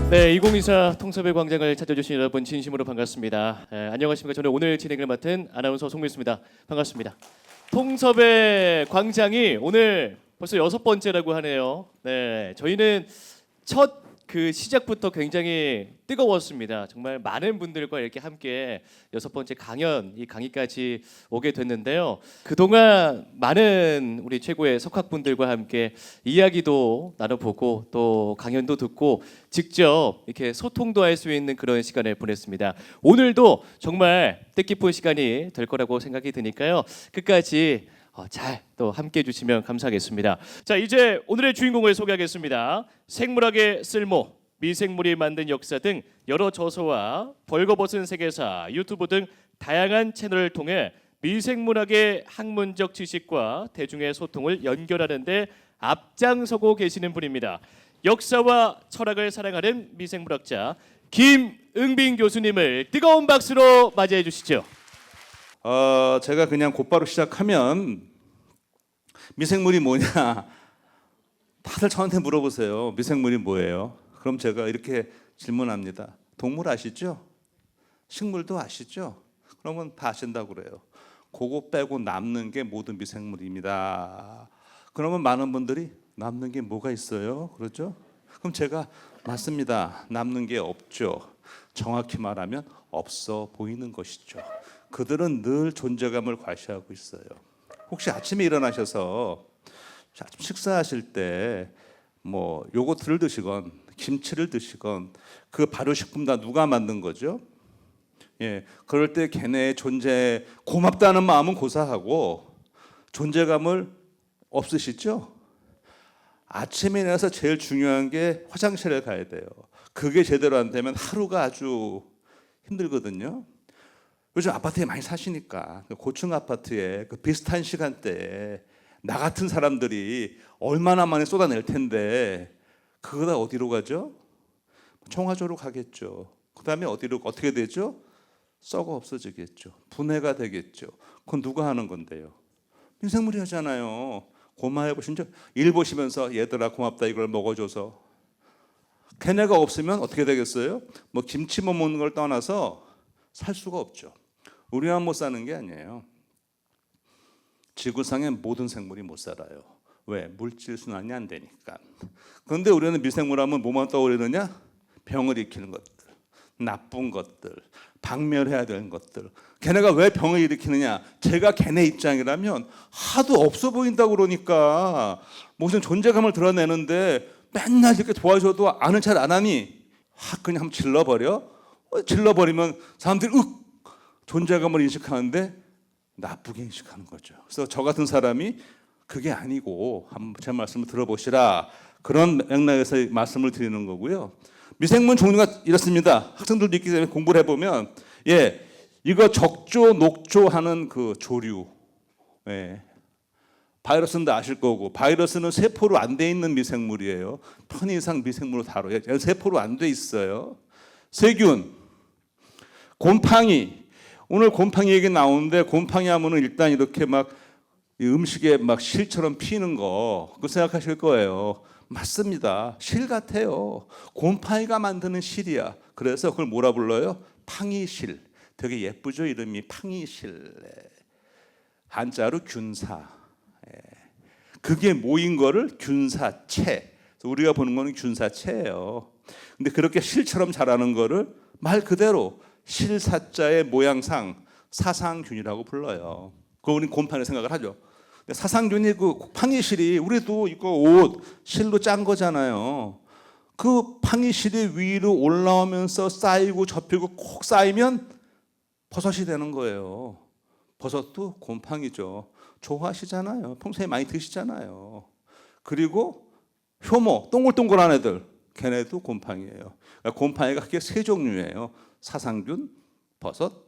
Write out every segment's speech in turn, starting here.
네, 2024 통섭의 광장을 찾아주신 여러분 진심으로 반갑습니다. 안녕하십니까? 저는 오늘 진행을 맡은 아나운서 송민수입니다. 반갑습니다. 통섭의 광장이 오늘 벌써 6번째라고 하네요. 네, 저희는 첫 시작부터 굉장히 뜨거웠습니다. 정말 많은 분들과 이렇게 함께 6번째 강연, 이 강의까지 오게 됐는데요. 그동안 많은 우리 최고의 석학분들과 함께 이야기도 나눠보고 또 강연도 듣고 직접 이렇게 소통도 할 수 있는 그런 시간을 보냈습니다. 오늘도 정말 뜻깊은 시간이 될 거라고 생각이 드니까요. 끝까지 잘 또 함께 해주시면 감사하겠습니다. 자, 이제 오늘의 주인공을 소개하겠습니다. 생물학의 쓸모, 미생물이 만든 역사 등 여러 저서와 벌거벗은 세계사, 유튜브 등 다양한 채널을 통해 미생물학의 학문적 지식과 대중의 소통을 연결하는 데 앞장서고 계시는 분입니다. 역사와 철학을 사랑하는 미생물학자 김응빈 교수님을 뜨거운 박수로 맞이해 주시죠. 제가 그냥 곧바로 시작하면 미생물이 뭐냐 다들 저한테 물어보세요. 미생물이 뭐예요? 그럼 제가 이렇게 질문합니다. 동물 아시죠? 식물도 아시죠? 그러면 다 아신다고 그래요. 그거 빼고 남는 게 모든 미생물입니다. 그러면 많은 분들이 남는 게 뭐가 있어요? 그렇죠? 그럼 제가 맞습니다. 남는 게 없죠. 정확히 말하면 없어 보이는 것이죠. 그들은 늘 존재감을 과시하고 있어요. 혹시 아침에 일어나셔서 아침 식사하실 때 뭐 요거트를 드시건 김치를 드시건 그 발효식품 다 누가 만든 거죠? 예, 그럴 때 걔네의 존재 고맙다는 마음은 고사하고 존재감을 없으시죠? 아침에 일어나서 제일 중요한 게 화장실에 가야 돼요. 그게 제대로 안 되면 하루가 아주 힘들거든요. 요즘 아파트에 많이 사시니까 고층 아파트에 그 비슷한 시간대에 나 같은 사람들이 얼마나 많이 쏟아낼 텐데 그거 다 어디로 가죠? 청화조로 가겠죠. 그 다음에 어떻게 되죠? 썩어 없어지겠죠. 분해가 되겠죠. 그건 누가 하는 건데요? 미생물이 하잖아요. 고마해 보신 적? 일 보시면서 얘들아 고맙다 이걸 먹어줘서. 걔네가 없으면 어떻게 되겠어요? 뭐 김치 못 먹는 걸 떠나서 살 수가 없죠. 우리만 못 사는 게 아니에요. 지구상의 모든 생물이 못 살아요. 왜? 물질 순환이 안 되니까. 그런데 우리는 미생물 하면 뭐만 떠오르느냐? 병을 일으키는 것들, 나쁜 것들, 박멸해야 되는 것들. 걔네가 왜 병을 일으키느냐? 제가 걔네 입장이라면 하도 없어 보인다고 그러니까 무슨 존재감을 드러내는데 맨날 이렇게 도와줘도 아는 척 안 하니 그냥 한번 질러버려? 질러버리면 사람들이 존재감을 인식하는데 나쁘게 인식하는 거죠. 그래서 저 같은 사람이 그게 아니고 한번 제 말씀을 들어보시라. 그런 맥락에서 말씀을 드리는 거고요. 미생물 종류가 이렇습니다. 학생들도 있기 때문에 공부를 해보면 이거 적조, 녹조하는 그 조류. 바이러스는 다 아실 거고 바이러스는 세포로 안 돼 있는 미생물이에요. 편의상 미생물로 다뤄요. 세포로 안 돼 있어요. 세균, 곰팡이. 오늘 곰팡이 얘기 나오는데 곰팡이 하면은 일단 이렇게 막 음식에 막 실처럼 피는 거 그거 생각하실 거예요. 맞습니다. 실 같아요. 곰팡이가 만드는 실이야. 그래서 그걸 뭐라 불러요? 팡이실. 되게 예쁘죠? 이름이 팡이실. 한자로 균사. 그게 모인 거를 균사체. 우리가 보는 거는 균사체예요. 근데 그렇게 실처럼 자라는 거를 말 그대로 실사자의 모양상 사상균이라고 불러요. 그거 우리 곰팡이 생각을 하죠. 사상균이 그 팡이실이 우리도 이거 옷 실로 짠 거잖아요. 그 팡이실이 위로 올라오면서 쌓이고 접히고 콕 쌓이면 버섯이 되는 거예요. 버섯도 곰팡이죠. 좋아하시잖아요. 평소에 많이 드시잖아요. 그리고 효모, 동글동글한 애들, 걔네도 곰팡이에요. 그러니까 곰팡이가 크게 세 종류예요. 사상균, 버섯,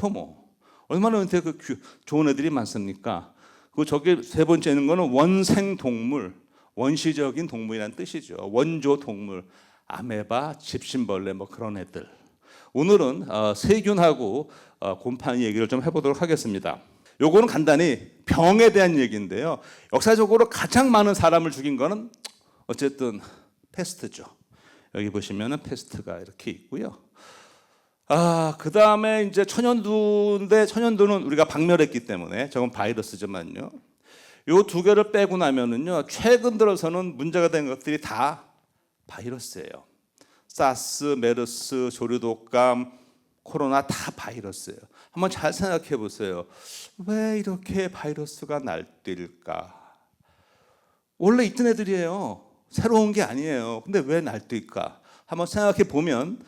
효모. 얼마나 그 좋은 애들이 많습니까? 그 저기 세 번째는 거는 원생동물, 원시적인 동물이라는 뜻이죠. 원조 동물, 아메바, 집신벌레 뭐 그런 애들. 오늘은 세균하고 곰팡이 얘기를 좀 해보도록 하겠습니다. 요거는 간단히 병에 대한 얘기인데요. 역사적으로 가장 많은 사람을 죽인 거는 어쨌든 패스트죠. 여기 보시면은 패스트가 이렇게 있고요. 그 다음에 이제 천연두인데 천연두는 우리가 박멸했기 때문에 저건 바이러스지만요. 요 두 개를 빼고 나면은요, 최근 들어서는 문제가 된 것들이 다 바이러스예요. 사스, 메르스, 조류독감, 코로나 다 바이러스예요. 한번 잘 생각해 보세요. 왜 이렇게 바이러스가 날뛸까? 원래 있던 애들이에요. 새로운 게 아니에요. 근데 왜 날뛸까? 한번 생각해 보면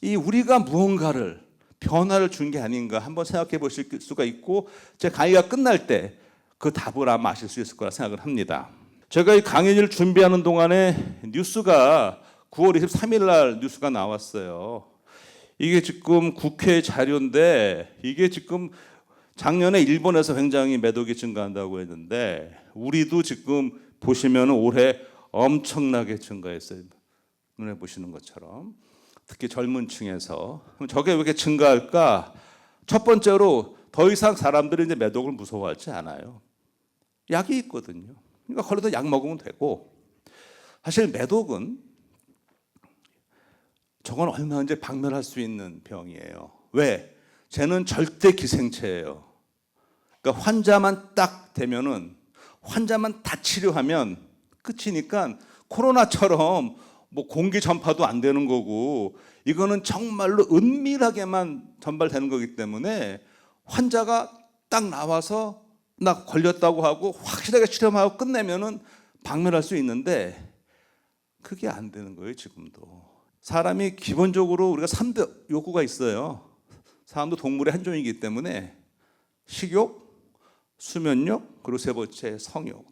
이 우리가 무언가를 변화를 준 게 아닌가 한번 생각해 보실 수가 있고, 제 강의가 끝날 때 그 답을 아마 아실 수 있을 거라 생각을 합니다. 제가 이 강의를 준비하는 동안에 뉴스가 9월 23일 날 뉴스가 나왔어요. 이게 지금 국회 자료인데, 이게 지금 작년에 일본에서 굉장히 매독이 증가한다고 했는데 우리도 지금 보시면 올해 엄청나게 증가했어요. 눈에 보시는 것처럼. 특히 젊은 층에서. 그럼 저게 왜 이렇게 증가할까? 첫 번째로 더 이상 사람들이 이제 매독을 무서워하지 않아요. 약이 있거든요. 그러니까 걸려도 약 먹으면 되고. 사실 매독은 저건 얼마든지 박멸할 수 있는 병이에요. 왜? 쟤는 절대 기생체예요. 그러니까 환자만 딱 되면은, 환자만 다 치료하면 끝이니까 코로나처럼 뭐 공기 전파도 안 되는 거고, 이거는 정말로 은밀하게만 전달되는 거기 때문에 환자가 딱 나와서 나 걸렸다고 하고 확실하게 치료하고 끝내면은 박멸할 수 있는데 그게 안 되는 거예요. 지금도 사람이 기본적으로 우리가 3대 욕구가 있어요. 사람도 동물의 한 종이기 때문에 식욕, 수면욕, 그리고 세 번째 성욕.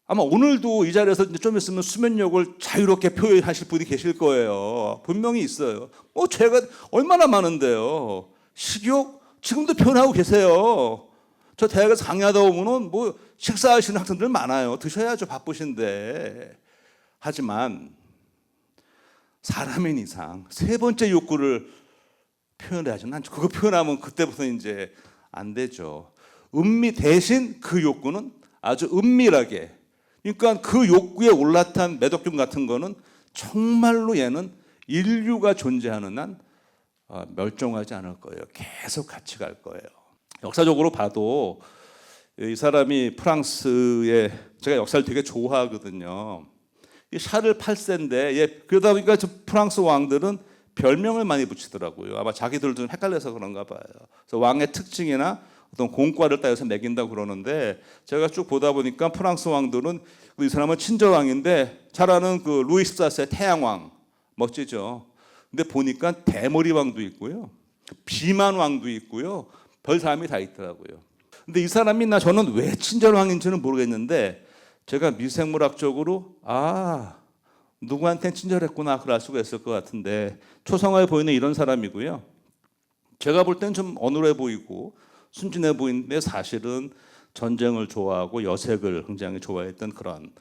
아마 오늘도 이 자리에서 이제 좀 있으면 수면욕을 자유롭게 표현하실 분이 계실 거예요. 분명히 있어요. 죄가 얼마나 많은데요. 식욕 지금도 표현하고 계세요. 저 대학에서 강의하다 보면은 뭐 식사하시는 학생들 많아요. 드셔야죠. 바쁘신데. 하지만 사람인 이상 세 번째 욕구를 표현해야죠. 난 그거 표현하면 그때부터 이제 안 되죠. 대신 그 욕구는 아주 은밀하게. 그러니까 그 욕구에 올라탄 매독균 같은 거는 정말로 얘는 인류가 존재하는 한 멸종하지 않을 거예요. 계속 같이 갈 거예요. 역사적으로 봐도 이 사람이 프랑스에, 제가 역사를 되게 좋아하거든요. 이 샤를 8세인데 그러다 보니까 프랑스 왕들은 별명을 많이 붙이더라고요. 아마 자기들도 좀 헷갈려서 그런가 봐요. 그래서 왕의 특징이나 어떤 공과를 따져서 매긴다고 그러는데, 제가 쭉 보다 보니까 프랑스 왕들은 이 사람은 친절왕인데 잘 아는 그 루이 14세 태양왕 멋지죠. 근데 보니까 대머리 왕도 있고요, 비만 왕도 있고요, 별 사람이 다 있더라고요. 근데 이 사람이 저는 왜 친절왕인지는 모르겠는데 제가 미생물학적으로 누구한테는 친절했구나 그럴 수가 있을 것 같은데, 초상화에 보이는 이런 사람이고요. 제가 볼 땐 좀 어눌해 보이고 순진해 보이는데 사실은 전쟁을 좋아하고 여색을 굉장히 좋아했던 그런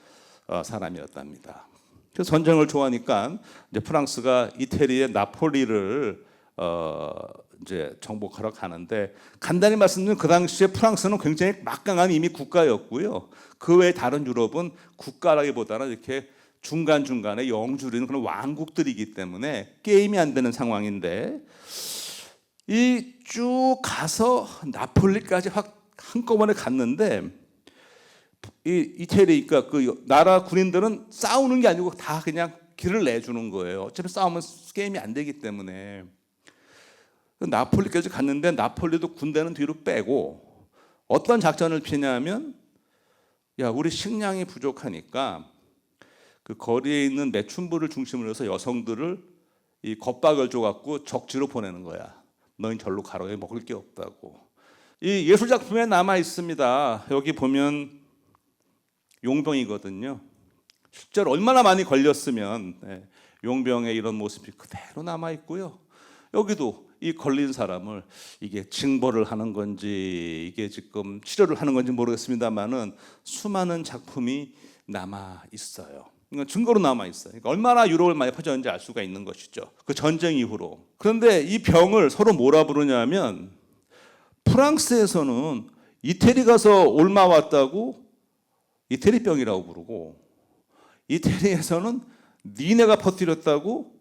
사람이었답니다. 그래서 전쟁을 좋아하니까 이제 프랑스가 이태리의 나폴리를 이제 정복하러 가는데, 간단히 말씀드리면 그 당시에 프랑스는 굉장히 막강한 이미 국가였고요. 그 외에 다른 유럽은 국가라기보다는 이렇게 중간중간에 영주리는 그런 왕국들이기 때문에 게임이 안 되는 상황인데, 이 쭉 가서 나폴리까지 확 한꺼번에 갔는데, 이 이태리가 그 나라 군인들은 싸우는 게 아니고 다 그냥 길을 내주는 거예요. 어차피 싸우면 게임이 안 되기 때문에. 나폴리까지 갔는데 나폴리도 군대는 뒤로 빼고 어떤 작전을 피냐면, 우리 식량이 부족하니까 그 거리에 있는 매춘부를 중심으로 해서 여성들을 이 겁박을 줘갖고 적지로 보내는 거야. 너희 절로 가라. 여기 먹을 게 없다고. 이 예술 작품에 남아 있습니다. 여기 보면 용병이거든요. 실제로 얼마나 많이 걸렸으면 용병의 이런 모습이 그대로 남아 있고요. 여기도 이 걸린 사람을 이게 징벌을 하는 건지 이게 지금 치료를 하는 건지 모르겠습니다만은 수많은 작품이 남아 있어요. 그러니까 증거로 남아 있어요. 그러니까 얼마나 유럽을 많이 퍼졌는지 알 수가 있는 것이죠. 그 전쟁 이후로. 그런데 이 병을 서로 뭐라 부르냐면, 프랑스에서는 이태리 가서 옮아 왔다고 이태리병이라고 부르고, 이태리에서는 니네가 퍼뜨렸다고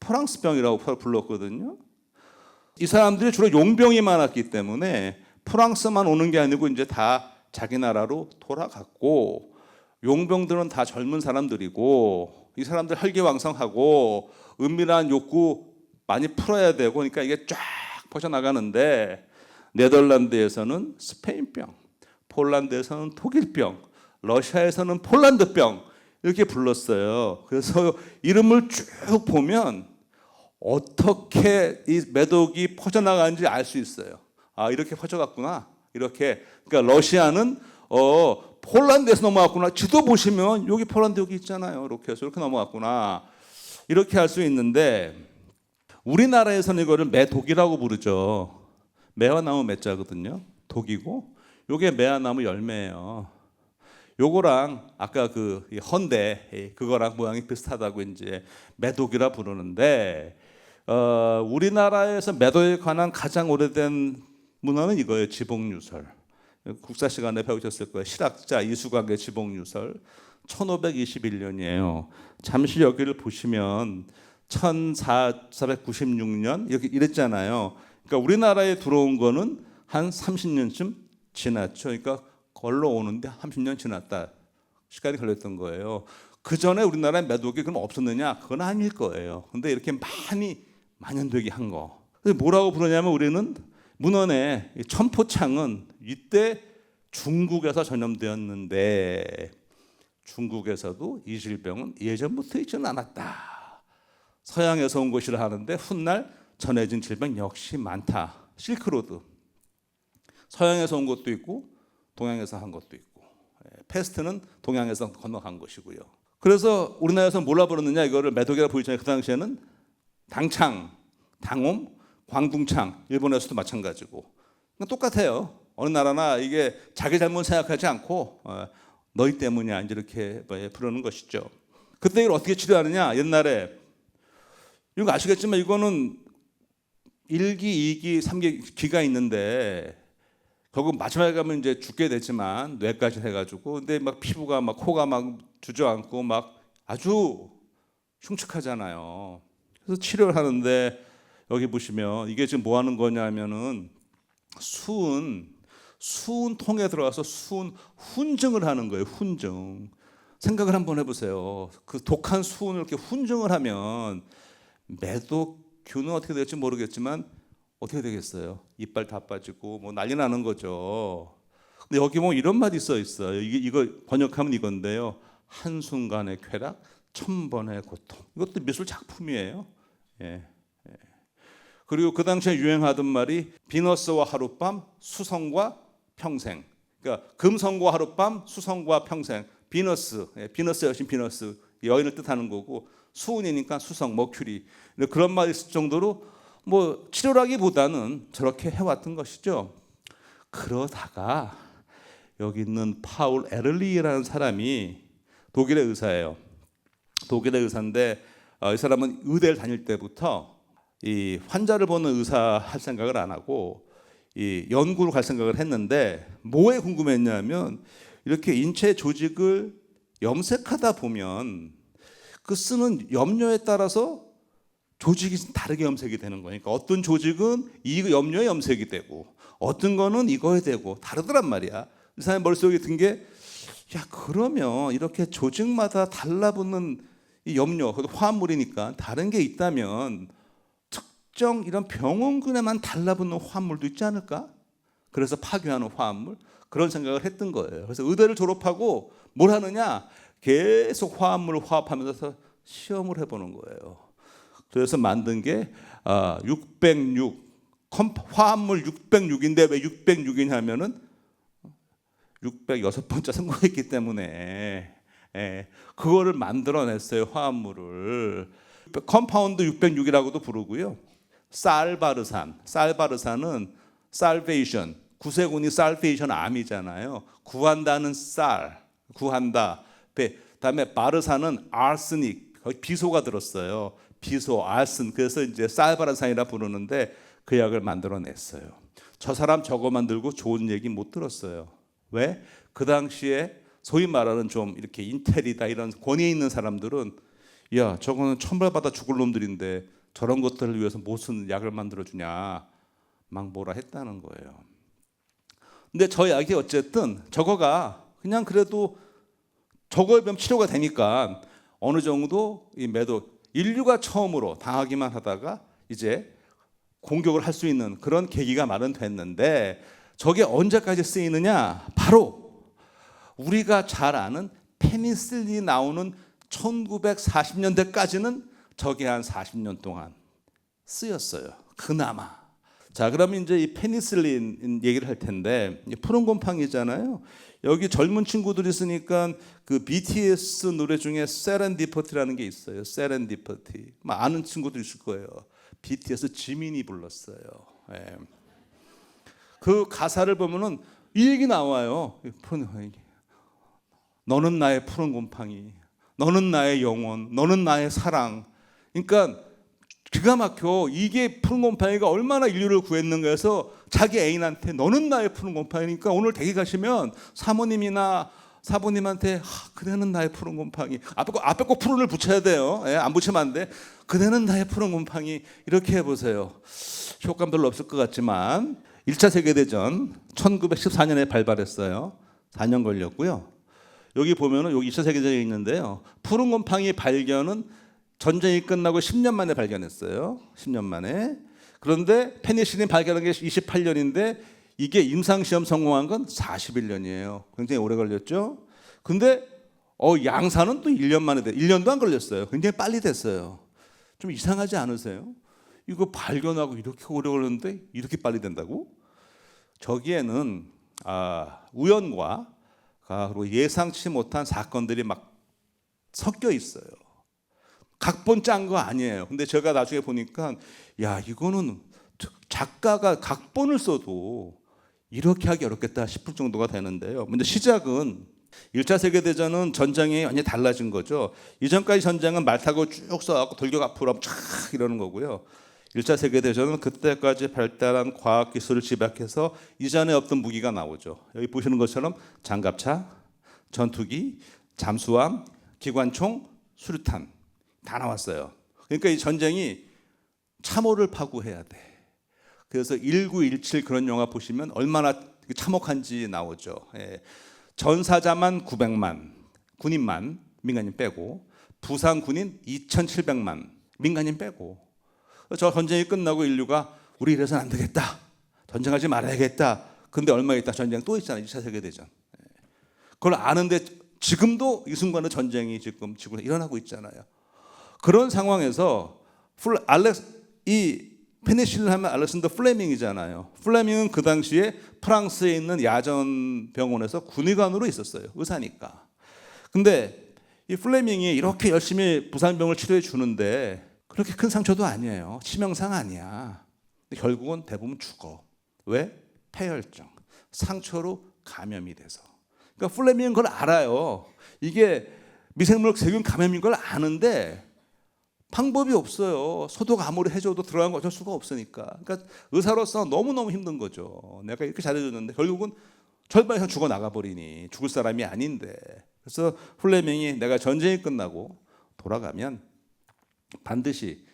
프랑스병이라고 불렀거든요. 이 사람들이 주로 용병이 많았기 때문에 프랑스만 오는 게 아니고 이제 다 자기 나라로 돌아갔고, 용병들은 다 젊은 사람들이고, 이 사람들 혈기왕성하고 은밀한 욕구 많이 풀어야 되고, 그러니까 이게 쫙 퍼져나가는데, 네덜란드에서는 스페인병, 폴란드에서는 독일병, 러시아에서는 폴란드병 이렇게 불렀어요. 그래서 이름을 쭉 보면 어떻게 이 매독이 퍼져나가는지 알 수 있어요. 아, 이렇게 퍼져갔구나. 이렇게. 그러니까 러시아는 폴란드에서 넘어갔구나. 지도 보시면 여기 폴란드 여기 있잖아요. 이렇게 해서 이렇게 넘어갔구나. 이렇게 할 수 있는데, 우리나라에서는 이거를 매독이라고 부르죠. 매와 나무 매자거든요. 독이고, 요게 매화나무 열매예요. 요거랑 아까 그 헌데 그거랑 모양이 비슷하다고 이제 매독이라 부르는데, 우리나라에서 매독에 관한 가장 오래된 문헌은 이거예요. 지복유설. 국사 시간에 배우셨을 거예요. 실학자 이수광의 지복유설 1521년이에요. 잠시 여기를 보시면 1496년 이렇게 이랬잖아요. 그러니까 우리나라에 들어온 거는 한 30년쯤 지났죠. 그러니까 걸러 오는데 30년 지났다. 시간이 걸렸던 거예요. 그 전에 우리나라에 매독이 그럼 없었느냐? 그건 아닐 거예요. 근데 이렇게 많이 만연되게 한 거. 뭐라고 부르냐면, 우리는 문헌에 천포창은 이때 중국에서 전염되었는데, 중국에서도 이 질병은 예전부터 있지는 않았다. 서양에서 온 것이라 하는데 훗날 전해진 질병 역시 많다. 실크로드. 서양에서 온 것도 있고 동양에서 한 것도 있고, 패스트는 동양에서 건너간 것이고요. 그래서 우리나라에서 뭘라 부르느냐, 이거를 매독이라 부르잖아요. 그 당시에는 당창, 당옴, 광둥창, 일본에서도 마찬가지고. 똑같아요. 어느 나라나 이게 자기 잘못 생각하지 않고 너희 때문이야 이렇게 부르는 것이죠. 그때 이걸 어떻게 치료하느냐, 옛날에 이거 아시겠지만 이거는 1기, 2기, 3기 기가 있는데, 결국 마지막에 가면 이제 죽게 되지만 뇌까지 해가지고, 근데 막 피부가 막 코가 막 주저앉고 막 아주 흉측하잖아요. 그래서 치료를 하는데, 여기 보시면 이게 지금 뭐 하는 거냐면은 수은 통에 들어가서 수은 훈증을 하는 거예요. 훈증. 생각을 한번 해보세요. 그 독한 수은을 이렇게 훈증을 하면 매독균은 어떻게 될지 모르겠지만 어떻게 되겠어요? 이빨 다 빠지고 뭐 난리 나는 거죠. 근데 여기 보면 이런 말이 써 있어요. 이거 번역하면 이건데요. 한순간의 쾌락, 천번의 고통. 이것도 미술 작품이에요. 예. 그리고 그 당시에 유행하던 말이 비너스와 하룻밤, 수성과 평생. 그러니까 금성과 하룻밤, 수성과 평생. 비너스, 비너스 여신 비너스, 여인을 뜻하는 거고, 수은이니까 수성, 머큐리. 그런 말이 있을 정도로 뭐 치료라기보다는 저렇게 해왔던 것이죠. 그러다가 여기 있는 파울 에를리라는 사람이 독일의 의사예요. 독일의 의사인데, 이 사람은 의대를 다닐 때부터 이 환자를 보는 의사 할 생각을 안 하고 이 연구를 갈 생각을 했는데, 뭐에 궁금했냐면, 이렇게 인체 조직을 염색하다 보면 그 쓰는 염료에 따라서 조직이 다르게 염색이 되는 거니까, 어떤 조직은 이 염료에 염색이 되고 어떤 거는 이거에 되고 다르더란 말이야. 이 사람의 머릿속에 든 게, 야, 그러면 이렇게 조직마다 달라붙는 이 염료, 화합물이니까 다른 게 있다면 특정 이런 병원군에만 달라붙는 화합물도 있지 않을까? 그래서 파괴하는 화합물, 그런 생각을 했던 거예요. 그래서 의대를 졸업하고 뭘 하느냐, 계속 화합물을 화합하면서 시험을 해보는 거예요. 그래서 만든 게 606, 화합물 606인데 왜 606이냐면은 606번째 성공했기 때문에 그거를 만들어냈어요. 화합물을. 컴파운드 606이라고도 부르고요. 쌀바르산은 살베이션, 구세군이 살베이션 암이잖아요. 구한다는 쌀, 구한다. 그다음에 바르산은 아르스닉, 거기 비소가 들었어요. 비소, 알슨. 그래서 이제 쌀바르산이라 부르는데 그 약을 만들어냈어요. 저 사람 저거 만들고 좋은 얘기 못 들었어요. 왜? 그 당시에 소위 말하는 좀 이렇게 인텔이다 이런 권위 있는 사람들은 야, 저거는 천벌받아 죽을 놈들인데 저런 것들을 위해서 무슨 약을 만들어주냐 막 뭐라 했다는 거예요. 근데 저 약이 어쨌든 저거가 그냥 그래도 저거에 비하면 치료가 되니까 어느 정도 이 매도 인류가 처음으로 당하기만 하다가 이제 공격을 할 수 있는 그런 계기가 마련됐는데 저게 언제까지 쓰이느냐? 바로 우리가 잘 아는 페니실린이 나오는 1940년대까지는 저게 한 40년 동안 쓰였어요. 그나마. 자, 그러면 이제 이 페니실린 얘기를 할 텐데 푸른 곰팡이잖아요. 여기 젊은 친구들이 있으니까 그 BTS 노래 중에 세렌디퍼티라는 게 있어요. 세렌디퍼티. 아는 친구들 있을 거예요. BTS 지민이 불렀어요. 예. 그 가사를 보면은 이 얘기 나와요. 너는 나의 푸른 곰팡이, 너는 나의 영혼, 너는 나의 사랑. 그러니까 기가 막혀. 이게 푸른 곰팡이가 얼마나 인류를 구했는가 해서 자기 애인한테 너는 나의 푸른 곰팡이니까 오늘 댁에 가시면 사모님이나 사부님한테 그대는 나의 푸른 곰팡이. 앞에 꼭 푸른을 붙여야 돼요. 예, 안 붙이면 안 돼. 그대는 나의 푸른 곰팡이. 이렇게 해보세요. 효과는 별로 없을 것 같지만 1차 세계대전 1914년에 발발했어요. 4년 걸렸고요. 여기 보면은 여기 2차 세계대전이 있는데요. 푸른 곰팡이 발견은 전쟁이 끝나고 10년 만에 발견했어요. 10년 만에. 그런데 페니실린 발견한 게 28년인데 이게 임상시험 성공한 건 41년이에요. 굉장히 오래 걸렸죠. 근데 양산은 또 1년 만에 1년도 안 걸렸어요. 굉장히 빨리 됐어요. 좀 이상하지 않으세요? 이거 발견하고 이렇게 오래 걸렸는데 이렇게 빨리 된다고? 저기에는 우연과 그리고 예상치 못한 사건들이 막 섞여 있어요. 각본 짠 거 아니에요. 근데 제가 나중에 보니까 야, 이거는 작가가 각본을 써도 이렇게 하기 어렵겠다 싶을 정도가 되는데요. 먼저 시작은 1차 세계대전은 전장이 완전히 달라진 거죠. 이전까지 전쟁은 말 타고 쭉 쏘고 돌격 앞으로 하면 촥 이러는 거고요. 1차 세계대전은 그때까지 발달한 과학기술을 집약해서 이전에 없던 무기가 나오죠. 여기 보시는 것처럼 장갑차, 전투기, 잠수함, 기관총, 수류탄 다 나왔어요. 그러니까 이 전쟁이 참호를 파고해야 돼. 그래서 1917 그런 영화 보시면 얼마나 참혹한지 나오죠. 예. 전사자만 900만, 군인만, 민간인 빼고, 부상 군인 2,700만, 민간인 빼고. 저 전쟁이 끝나고 인류가 우리 이래서는 안 되겠다. 전쟁하지 말아야겠다. 근데 얼마 있다 전쟁 또 있잖아요. 2차 세계대전. 그걸 아는데 지금도 이 순간에 전쟁이 지금 지구에 일어나고 있잖아요. 그런 상황에서 이 페니실린 하면 알렉산더 플레밍이잖아요. 플레밍은 그 당시에 프랑스에 있는 야전 병원에서 군의관으로 있었어요. 의사니까. 근데 이 플레밍이 이렇게 열심히 부상병을 치료해 주는데 그렇게 큰 상처도 아니에요. 치명상 아니야. 근데 결국은 대부분 죽어. 왜? 폐혈증. 상처로 감염이 돼서. 그러니까 플레밍은 그걸 알아요. 이게 미생물학 세균 감염인 걸 아는데 방법이 없어요. 소독 아무리 해줘도 들어간 거 어쩔 수가 없으니까. 그러니까 의사로서 너무너무 힘든 거죠. 내가 이렇게 잘해줬는데 결국은 절반 이상 죽어 나가버리니 죽을 사람이 아닌데. 그래서 플레밍이 내가 전쟁이 끝나고 돌아가면 반드시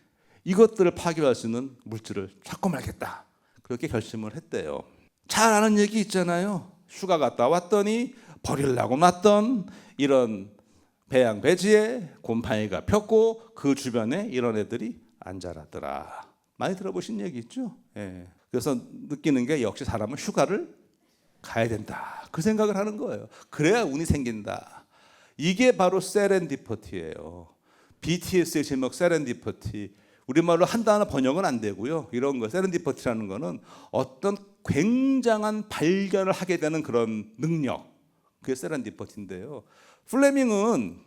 이것들을 파괴할 수 있는 물질을 찾고 말겠다. 그렇게 결심을 했대요. 잘 아는 얘기 있잖아요. 휴가 갔다 왔더니 버리려고 놨던 이런 배양 배지에 곰팡이가 폈고 그 주변에 이런 애들이 안 자라더라. 많이 들어보신 얘기 있죠? 예. 그래서 느끼는 게 역시 사람은 휴가를 가야 된다. 그 생각을 하는 거예요. 그래야 운이 생긴다. 이게 바로 세렌디퍼티예요. BTS의 제목 세렌디퍼티. 우리말로 한 단어 번역은 안 되고요. 이런 거 세렌디퍼티라는 거는 어떤 굉장한 발견을 하게 되는 그런 능력. 그게 세렌디퍼티인데요. 플레밍은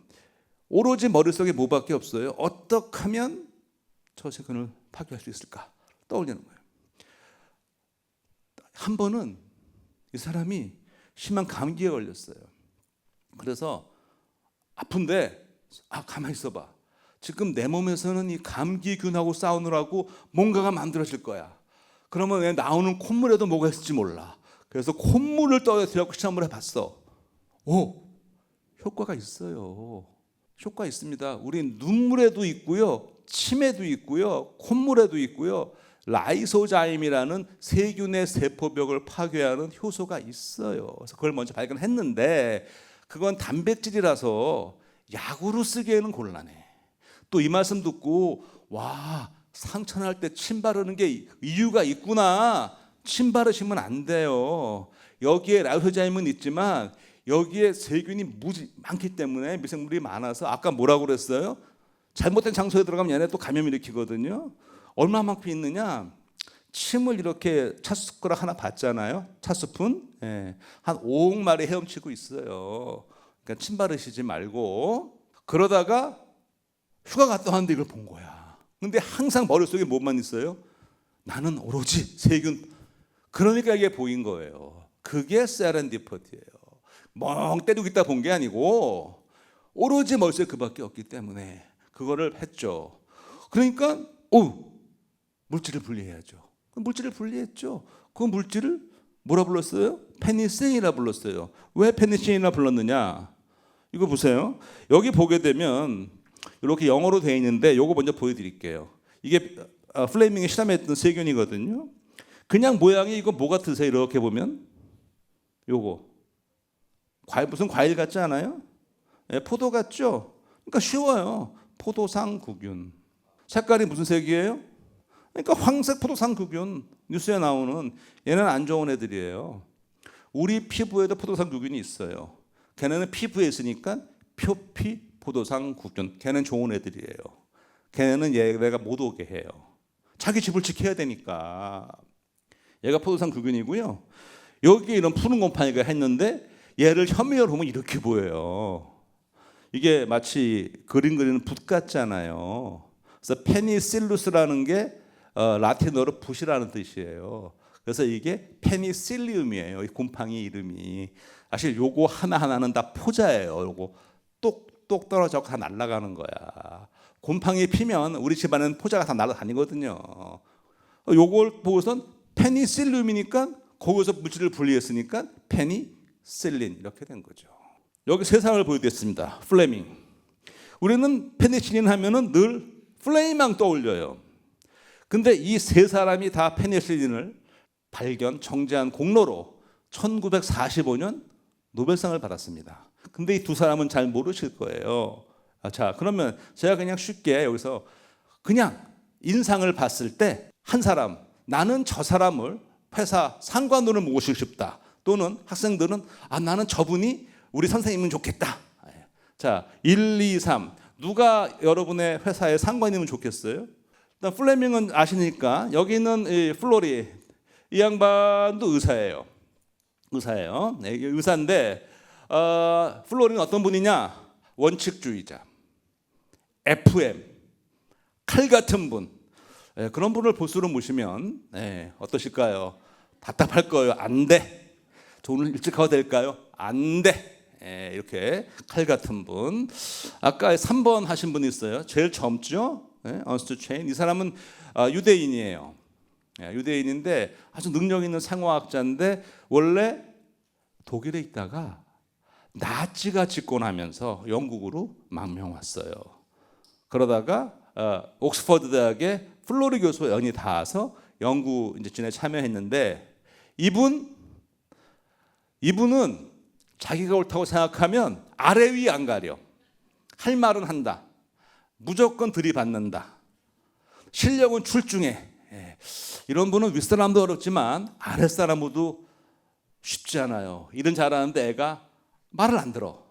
오로지 머릿속에 뭐밖에 없어요. 어떻게 하면 저 세균을 파괴할 수 있을까 떠올리는 거예요. 한 번은 이 사람이 심한 감기에 걸렸어요. 그래서 아픈데 가만히 있어봐. 지금 내 몸에서는 이 감기균하고 싸우느라고 뭔가가 만들어질 거야. 그러면 왜 나오는 콧물에도 뭐가 있을지 몰라. 그래서 콧물을 떨어뜨려고 시험을 해봤어. 효과가 있어요. 효과 있습니다. 우리 눈물에도 있고요, 침에도 있고요, 콧물에도 있고요. 라이소자임이라는 세균의 세포벽을 파괴하는 효소가 있어요. 그래서 그걸 먼저 발견했는데 그건 단백질이라서 약으로 쓰기에는 곤란해. 또 이 말씀 듣고 와, 상처 날 때 침 바르는 게 이유가 있구나. 침 바르시면 안 돼요. 여기에 라이소자임은 있지만 여기에 세균이 무지 많기 때문에 미생물이 많아서 아까 뭐라고 그랬어요? 잘못된 장소에 들어가면 얘네 또 감염 일으키거든요. 얼마만큼 있느냐? 침을 이렇게 찻숟가락 하나 받잖아요. 찻스푼. 예. 한 5억 마리 헤엄치고 있어요. 그러니까 침 바르시지 말고. 그러다가 휴가 갔다 왔는데 이걸 본 거야. 근데 항상 머릿속에 뭐만 있어요? 나는 오로지 세균. 그러니까 이게 보인 거예요. 그게 세렌디퍼티예요. 멍 때리고 있다 본 게 아니고 오로지 머릿속에 그밖에 없기 때문에 그거를 했죠. 그러니까 물질을 분리해야죠. 물질을 분리했죠. 그 물질을 뭐라 불렀어요? 페니실린이라 불렀어요. 왜 페니실린이라 불렀느냐? 이거 보세요. 여기 보게 되면 이렇게 영어로 되어 있는데 이거 먼저 보여드릴게요. 이게 플레밍이 실험했던 세균이거든요. 그냥 모양이 이거 뭐 같으세요? 이렇게 보면 요거 무슨 과일 같지 않아요? 예, 포도 같죠? 그러니까 쉬워요. 포도상구균. 색깔이 무슨 색이에요? 그러니까 황색 포도상구균. 뉴스에 나오는 얘는 안 좋은 애들이에요. 우리 피부에도 포도상구균이 있어요. 걔네는 피부에 있으니까 표피 포도상구균. 걔는 좋은 애들이에요. 걔네는 얘가 못 오게 해요. 자기 집을 지켜야 되니까. 얘가 포도상구균이고요. 여기에 이런 푸른 곰팡이가 했는데 얘를 현미열 보면 이렇게 보여요. 이게 마치 그림 그리는 붓 같잖아요. 그래서 페니실루스라는 게 라틴어로 붓이라는 뜻이에요. 그래서 이게 페니실리움이에요. 이 곰팡이 이름이. 사실 요거 하나하나는 다 포자예요. 요거 똑똑 떨어져 다 날아가는 거야. 곰팡이 피면 우리 집안은 포자가 다 날아다니거든요. 요걸 보고선 페니실리움이니까 거기서 물질을 분리했으니까 페니실린 이렇게 된 거죠. 여기 세상을 보여드렸습니다. 플레밍. 우리는 페니실린 하면은 늘 플레이망 떠올려요. 근데 이 세 사람이 다 페니실린을 발견, 정제한 공로로 1945년 노벨상을 받았습니다. 근데 이 두 사람은 잘 모르실 거예요. 자, 그러면 제가 그냥 쉽게 여기서 그냥 인상을 봤을 때 한 사람, 나는 저 사람을 회사 상관으로 모시고 싶다. 또는 학생들은 나는 저분이 우리 선생님은 좋겠다. 자, 1, 2, 3. 누가 여러분의 회사의 상관이면 좋겠어요? 일단 플레밍은 아시니까 여기 있는 이 플로리 이 양반도 의사예요. 의사예요. 네, 의사인데 플로리는 어떤 분이냐? 원칙주의자. FM. 칼 같은 분. 네, 그런 분을 보스로 모시면 어떠실까요? 답답할 거예요. 안 돼. 저 오늘 일찍 가도 될까요? 안 돼. 이렇게 칼 같은 분. 아까 3번 하신 분 있어요. 제일 젊죠? 언스트 체인. 이 사람은 유대인이에요. 유대인인데 아주 능력 있는 생화학자인데 원래 독일에 있다가 나치가 집권하면서 영국으로 망명 왔어요. 그러다가 옥스퍼드 대학에 플로리 교수 연이 닿아서 연구 진에 참여했는데 이분은 자기가 옳다고 생각하면 아래 위 안 가려. 할 말은 한다. 무조건 들이받는다. 실력은 출중해. 이런 분은 윗사람도 어렵지만 아랫사람도 쉽지 않아요. 일은 잘하는데 애가 말을 안 들어.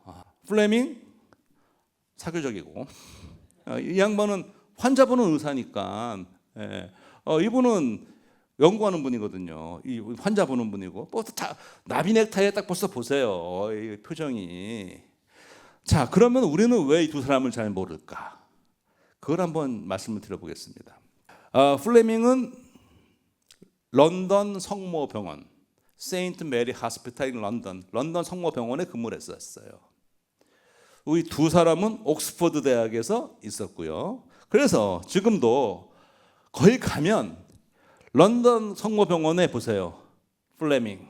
플레밍 사교적이고 이 양반은 환자 보는 의사니까 이분은 연구하는 분이거든요. 이 환자 보는 분이고 나비 넥타이에 딱 벌써 보세요. 이 표정이. 자, 그러면 우리는 왜 이 두 사람을 잘 모를까? 그걸 한번 말씀을 드려보겠습니다. 플레밍은 런던 성모병원 세인트 메리 하스피탈 인 런던 성모병원에 근무를 했었어요. 우리 두 사람은 옥스퍼드 대학에서 있었고요. 그래서 지금도 거기 가면 런던 성모병원에 보세요. 플레밍,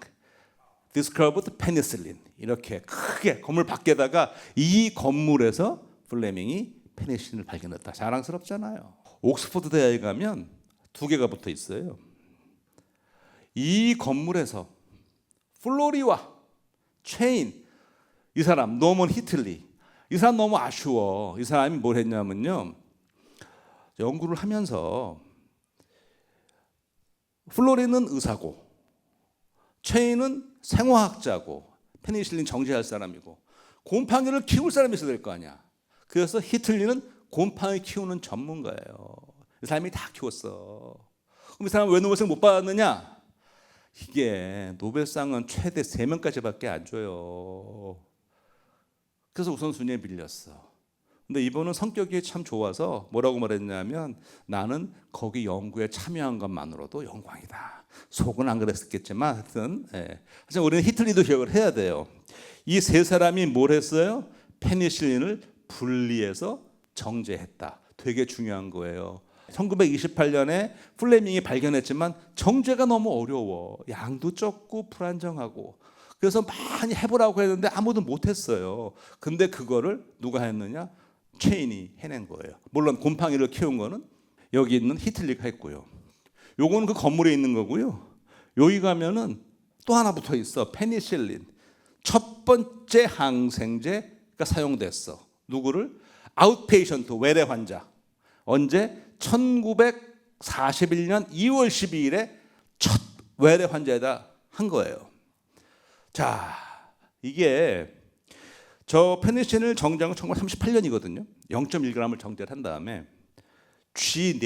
discovered penicillin 이렇게 크게 건물 밖에다가 이 건물에서 플레밍이 페니실린을 발견했다. 자랑스럽잖아요. 옥스퍼드 대학에 가면 두 개가 붙어 있어요. 이 건물에서 플로리와 체인, 이 사람 노먼 히틀리, 이 사람 너무 아쉬워. 이 사람이 뭘 했냐면요, 연구를 하면서 플로리는 의사고 체인은 생화학자고 페니실린 정제할 사람이고 곰팡이를 키울 사람이 있어야 될 거 아니야. 그래서 히틀리는 곰팡이 키우는 전문가예요. 이 사람이 다 키웠어. 그럼 이 사람 왜 노벨상 못 받았느냐? 이게 노벨상은 최대 3명까지밖에 안 줘요. 그래서 우선순위에 밀렸어. 근데 이분은 성격이 참 좋아서 뭐라고 말했냐면, 나는 거기 연구에 참여한 것만으로도 영광이다. 속은 안 그랬겠지만 하여튼, 하지만 우리는 히틀리도 기억을 해야 돼요. 이 세 사람이 뭘 했어요? 페니실린을 분리해서 정제했다. 되게 중요한 거예요. 1928년에 플레밍이 발견했지만 정제가 너무 어려워. 양도 적고 불안정하고. 그래서 많이 해보라고 했는데 아무도 못했어요. 근데 그거를 누가 했느냐? 체인이 해낸 거예요. 물론 곰팡이를 키운 거는 여기 있는 히틀리가 했고요. 요거는 그 건물에 있는 거고요. 여기 가면은 또 하나 붙어 있어. 페니실린. 첫 번째 항생제가 사용됐어. 누구를? 아웃페이션트, 외래 환자. 언제? 1941년 2월 12일에 첫 외래 환자에다 한 거예요. 자, 이게 저 페니실린을 정제한 건 1938년이거든요. 0.1g을 정제를 한 다음에 쥐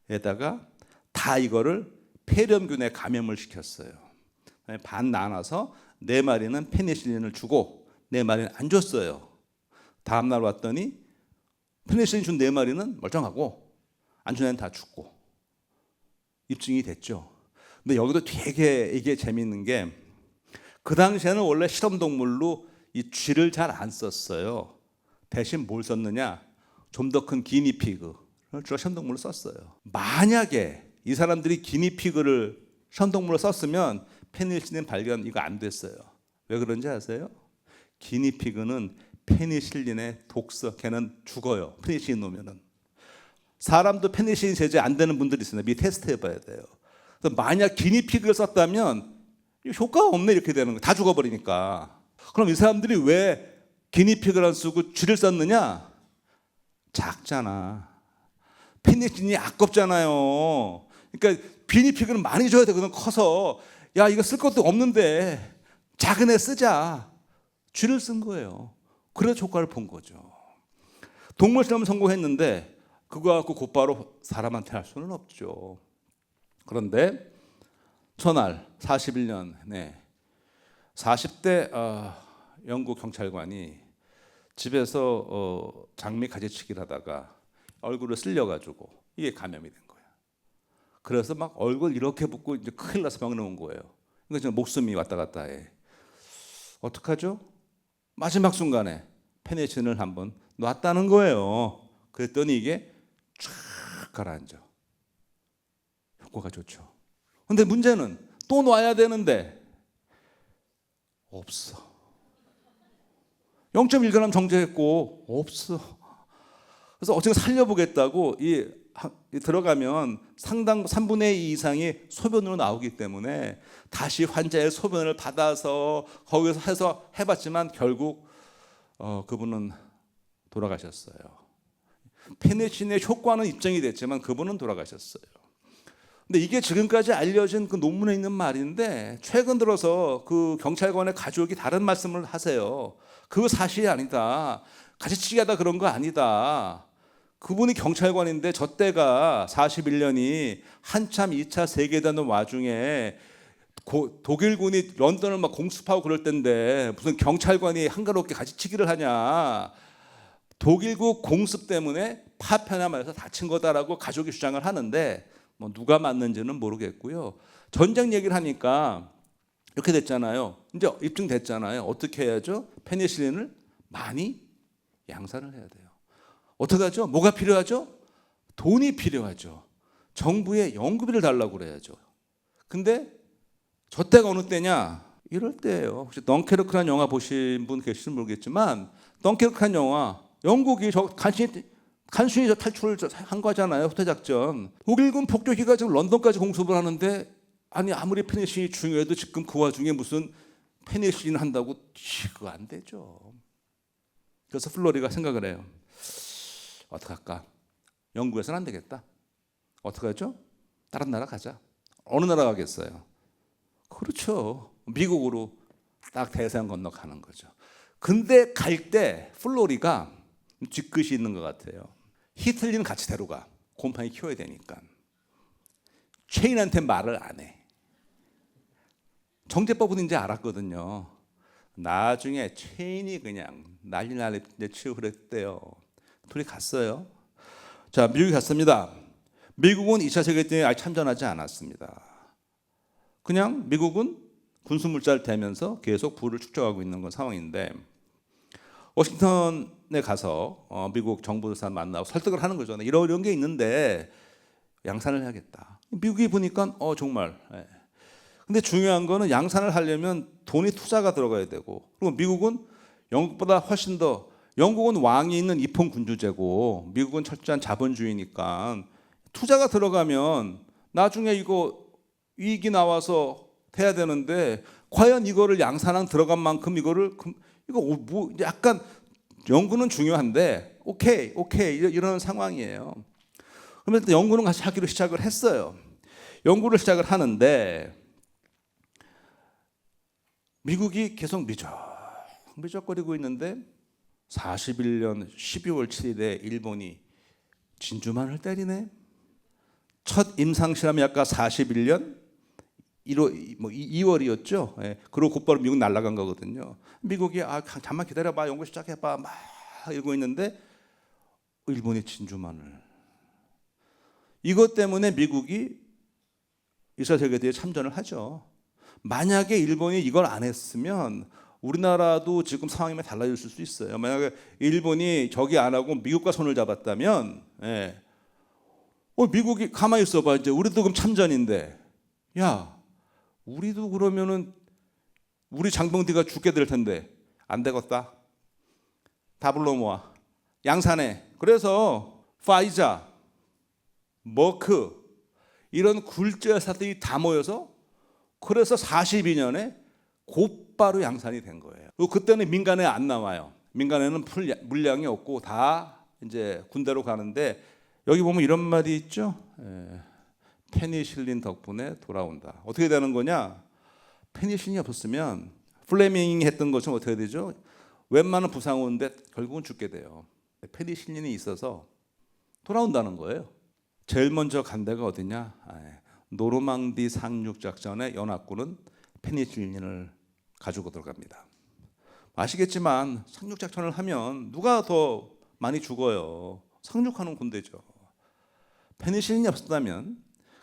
4마리에다가 다 이거를 폐렴균에 감염을 시켰어요. 반 나눠서 4마리는 페니실린을 주고 4마리는 안 줬어요. 다음 날 왔더니 페니실린 준 4마리는 멀쩡하고 안 준 애는 다 죽고 입증이 됐죠. 근데 여기도 되게 이게 재밌는 게, 그 당시에는 원래 실험 동물로 이 쥐를 잘 안 썼어요. 대신 뭘 썼느냐? 좀 더 큰 기니피그를 실험 동물로 썼어요. 만약에 이 사람들이 기니피그를 실험 동물로 썼으면 페니실린 발견 이거 안 됐어요. 왜 그런지 아세요? 기니피그는 페니실린의 독성, 걔는 죽어요. 페니실린 놓으면은. 사람도 페니실린 제제 안 되는 분들이 있어요. 미리 테스트 해봐야 돼요. 그래서 만약 기니피그를 썼다면 효과가 없네 이렇게 되는 거예요. 다 죽어버리니까. 그럼 이 사람들이 왜 기니피그를 안 쓰고 쥐를 썼느냐? 작잖아. 페니실린이 아깝잖아요. 그러니까 기니피그는 많이 줘야 되거든. 커서 야 이거 쓸 것도 없는데 작은 애 쓰자. 쥐를 쓴 거예요. 그래서 효과를 본 거죠. 동물 실험은 성공했는데 그거 갖고 곧바로 사람한테 할 수는 없죠. 그런데 전날 41년에 40대 영국 경찰관이 집에서 장미 가지치기를 하다가 얼굴을 쓸려가지고 이게 감염이 된 거야. 그래서 막 얼굴 이렇게 붓고 이제 큰일 나서 병원에 온 거예요. 그러니까 지금 목숨이 왔다 갔다 해. 어떡하죠? 마지막 순간에 페니실린을 한번 놨다는 거예요. 그랬더니 이게 쫙 가라앉아. 효과가 좋죠. 근데 문제는 또 놔야 되는데 없어. 0.1g 정제했고 없어. 그래서 어쨌든 살려보겠다고 들어가면 상당 3분의 2 이상이 소변으로 나오기 때문에 다시 환자의 소변을 받아서 거기서 해서 해봤지만 결국 그분은 돌아가셨어요. 페니실린의 효과는 입증이 됐지만 그분은 돌아가셨어요. 근데 이게 지금까지 알려진 그 논문에 있는 말인데 최근 들어서 그 경찰관의 가족이 다른 말씀을 하세요. 그거 사실이 아니다. 가지치기 하다 그런 거 아니다. 그분이 경찰관인데 저 때가 41년이 한참 2차 세계대전 와중에 독일군이 런던을 막 공습하고 그럴 때인데 무슨 경찰관이 한가롭게 가지치기를 하냐. 독일국 공습 때문에 파편에 맞아서 다친 거다라고 가족이 주장을 하는데 뭐 누가 맞는지는 모르겠고요. 전쟁 얘기를 하니까 이렇게 됐잖아요. 이제 입증됐잖아요. 어떻게 해야죠? 페니실린을 많이 양산을 해야 돼요. 어떻게 하죠? 뭐가 필요하죠? 돈이 필요하죠. 정부에 연구비를 달라고 그래야죠. 근데 저 때가 어느 때냐? 이럴 때예요. 혹시 덩케르크라는 영화 보신 분 계실지 모르겠지만 덩케르크라는 영화 영국이 간신히 탈출을 한 거잖아요. 후퇴작전. 독일군 폭격기가 지금 런던까지 공습을 하는데 아니 아무리 페니실린이 중요해도 지금 그 와중에 무슨 페니실린 한다고 그거 안 되죠. 그래서 플로리가 생각을 해요. 어떡할까? 영국에서는 안 되겠다. 어떡하죠? 다른 나라 가자. 어느 나라 가겠어요? 그렇죠. 미국으로 딱 대서양 건너 가는 거죠. 근데 갈 때 플로리가 쥐끝이 있는 것 같아요. 히틀리는 같이 데려가. 곰팡이 키워야 되니까. 체인한테 말을 안 해. 정제법은 이제 알았거든요. 나중에 체인이 그냥 난리 치고 그랬대요. 둘이 갔어요. 자, 미국에 갔습니다. 미국은 2차 세계대전에 아직 참전하지 않았습니다. 그냥 미국은 군수물자를 대면서 계속 부를 축적하고 있는 건 상황인데 워싱턴에 가서 미국 정부 사람 만나고 설득을 하는 거죠. 이런 게 있는데 양산을 해야겠다. 미국이 보니까 정말. 근데 중요한 거는 양산을 하려면 돈이 투자가 들어가야 되고 그리고 미국은 영국보다 훨씬 더 영국은 왕이 있는 입헌 군주제고 미국은 철저한 자본주의니까 투자가 들어가면 나중에 이거 이익이 나와서 돼야 되는데 과연 이거를 양산한 들어간 만큼 이거 뭐 약간 연구는 중요한데 오케이 이런 상황이에요. 그러면 일단 연구는 같이 하기로 시작을 했어요. 연구를 하는데 미국이 계속 미적거리고 있는데 41년 12월 7일에 일본이 진주만을 때리네. 첫 임상실험이 아까 41년 2월이었죠. 그리고 곧바로 미국 날아간 거거든요. 미국이 잠만 기다려봐, 연구 시작해봐 막 이러고 있는데 일본이 진주만을. 이것 때문에 미국이 2차 세계대회에 참전을 하죠. 만약에 일본이 이걸 안 했으면 우리나라도 지금 상황이 달라졌을 수 있어요. 만약에 일본이 저기 안 하고 미국과 손을 잡았다면, 미국이 가만히 있어봐. 이제 우리도 그럼 참전인데, 야, 우리도 그러면은 우리 장병들이 죽게 될 텐데 안 되겠다. 다 불러 모아. 양산해. 그래서 파이자, 머크 이런 굴절 회사들이 다 모여서 그래서 42년에 곧바로 양산이 된 거예요. 그때는 민간에 안 나와요. 민간에는 물량이 없고 다 이제 군대로 가는데 여기 보면 이런 말이 있죠. 페니실린 덕분에 돌아온다. 어떻게 되는 거냐? 페니실린이 없었으면 플레밍이 했던 것처럼 어떻게 되죠? 웬만한 부상 오는데 결국은 죽게 돼요. 페니실린이 있어서 돌아온다는 거예요. 제일 먼저 간 데가 어디냐? 노르망디 상륙 작전의 연합군은 페니실린을 가지고 들어갑니다. 아시겠지만 상륙 작전을 하면 누가 더 많이 죽어요? 상륙하는 군대죠. 페니실린이 없었다면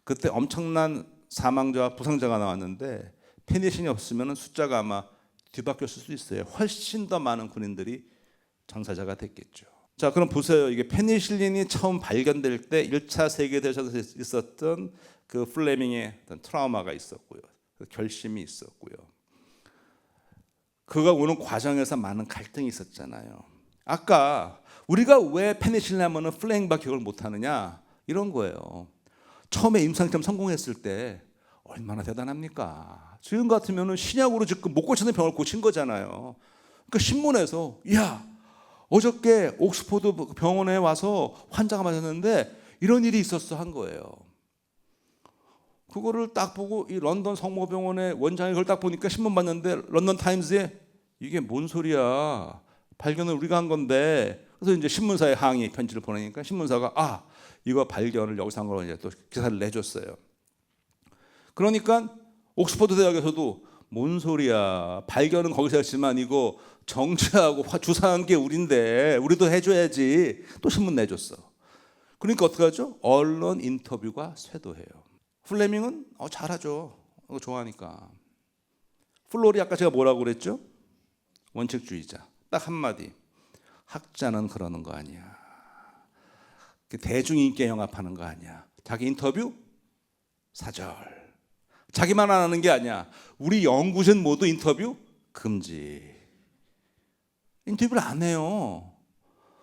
그때 엄청난 사망자와 부상자가 나왔는데 페니실린이 없으면 숫자가 아마 뒤바뀌었을 수 있어요. 훨씬 더 많은 군인들이 전사자가 됐겠죠. 자, 그럼 보세요. 이게 페니실린이 처음 발견될 때 1차 세계대전에서 있었던 그 플레밍의 어떤 트라우마가 있었고요. 그 결심이 있었고요. 그가 오는 과정에서 많은 갈등이 있었잖아요. 아까 우리가 왜 페니실린 하면은 플레밍밖에 기억을 못 하느냐? 이런 거예요. 처음에 임상시험 성공했을 때 얼마나 대단합니까? 지금 같으면은 신약으로 지금 못 고치는 병을 고친 거잖아요. 그러니까 신문에서 야, 어저께 옥스포드 병원에 와서 환자가 맞았는데 이런 일이 있었어 한 거예요. 그거를 딱 보고 이 런던 성모병원의 원장이 그걸 딱 보니까 신문 봤는데 런던 타임즈에 이게 뭔 소리야? 발견을 우리가 한 건데. 그래서 이제 신문사에 항의 편지를 보내니까 신문사가 이거 발견을 여기서 한 거로 이제 또 기사를 내줬어요. 그러니까 옥스퍼드 대학에서도 뭔 소리야? 발견은 거기서 했지만 이거 정제하고 주사한 게 우린데 우리도 해줘야지. 또 신문 내줬어. 그러니까 어떻게 하죠? 언론 인터뷰가 쇄도해요. 플레밍은 잘하죠. 좋아하니까. 플로리 아까 제가 뭐라고 그랬죠? 원칙주의자. 딱 한마디. 학자는 그러는 거 아니야. 대중인기에 영합하는 거 아니야. 자기 인터뷰 사절. 자기만 안 하는 게 아니야. 우리 연구진 모두 인터뷰 금지. 인터뷰를 안 해요.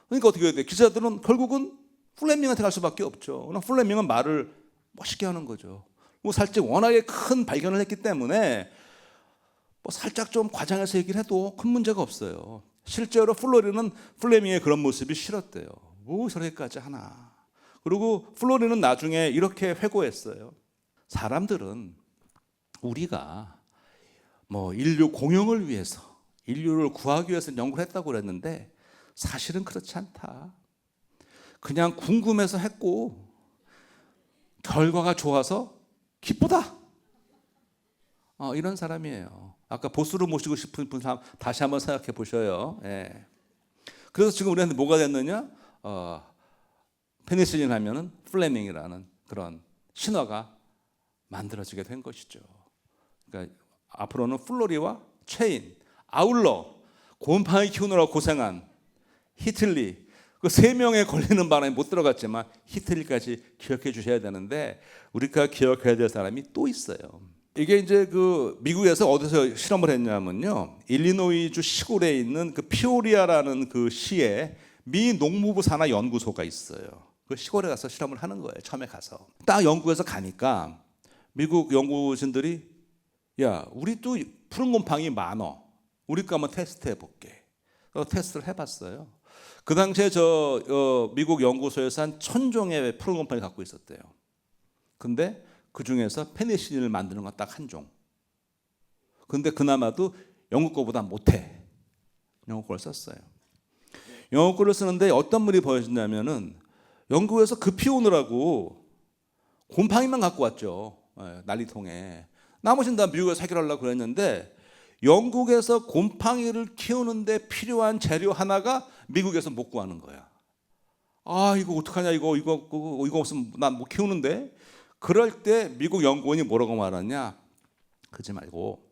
그러니까 어떻게 해야 돼? 기자들은 결국은 플레밍한테 갈 수밖에 없죠. 그럼 플레밍은 말을 멋있게 하는 거죠. 뭐 살짝 워낙에 큰 발견을 했기 때문에 뭐 살짝 좀 과장해서 얘기를 해도 큰 문제가 없어요. 실제로 플로리는 플레밍의 그런 모습이 싫었대요. 뭐 저렇게까지 하나. 그리고 플로리는 나중에 이렇게 회고했어요. 사람들은 우리가 뭐 인류 공용을 위해서, 인류를 구하기 위해서 연구를 했다고 그랬는데 사실은 그렇지 않다. 그냥 궁금해서 했고 결과가 좋아서 기쁘다. 이런 사람이에요. 아까 보스로 모시고 싶은 분 다시 한번 생각해 보셔요. 예. 그래서 지금 우리한테 뭐가 됐느냐? 페니실린 하면은 플레밍이라는 그런 신화가 만들어지게 된 것이죠. 그러니까 앞으로는 플로리와 체인, 아울러, 곰팡이 키우느라 고생한 히틀리, 그 세 명에 걸리는 바람에 못 들어갔지만 히틀리까지 기억해 주셔야 되는데 우리가 기억해야 될 사람이 또 있어요. 이게 이제 그 미국에서 어디서 실험을 했냐면요, 일리노이주 시골에 있는 그 피오리아라는 그 시에 미 농무부 산하 연구소가 있어요. 그 시골에 가서 실험을 하는 거예요. 처음에 가서 딱 연구해서 가니까 미국 연구진들이 야, 우리 또 푸른 곰팡이 많어. 우리 거 한번 테스트해 볼게. 테스트를 해봤어요. 그 당시에 미국 연구소에서 한 1000종의 푸른 곰팡이 갖고 있었대요. 근데 그 중에서 페니실린을 만드는 건 딱 한 종. 근데 그나마도 영국 거보다 못해. 영국 걸 썼어요. 영국 거를 쓰는데 어떤 분이 보여준다면은 영국에서 급히 오느라고 곰팡이만 갖고 왔죠. 난리통에. 나머지는 다 미국에서 해결하려고 그랬는데 영국에서 곰팡이를 키우는데 필요한 재료 하나가 미국에서 못 구하는 거야. 이거 어떡하냐, 이거 없으면 난 못 키우는데. 그럴 때 미국 연구원이 뭐라고 말하냐? 그러지 말고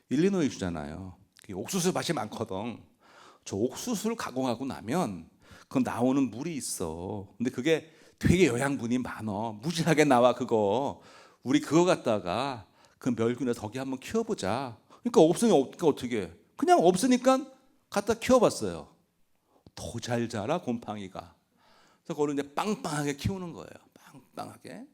일리노이 주잖아요. 옥수수 맛이 많거든. 저 옥수수를 가공하고 나면 그 나오는 물이 있어. 근데 그게 되게 영양분이 많어. 무지하게 나와 그거. 우리 그거 갖다가 그 멸균에서 거기 한번 키워보자. 그러니까 없으니까 어떻게 해? 그냥 없으니까 갖다 키워봤어요. 더 잘 자라 곰팡이가. 그래서 그걸 이제 빵빵하게 키우는 거예요. 빵빵하게.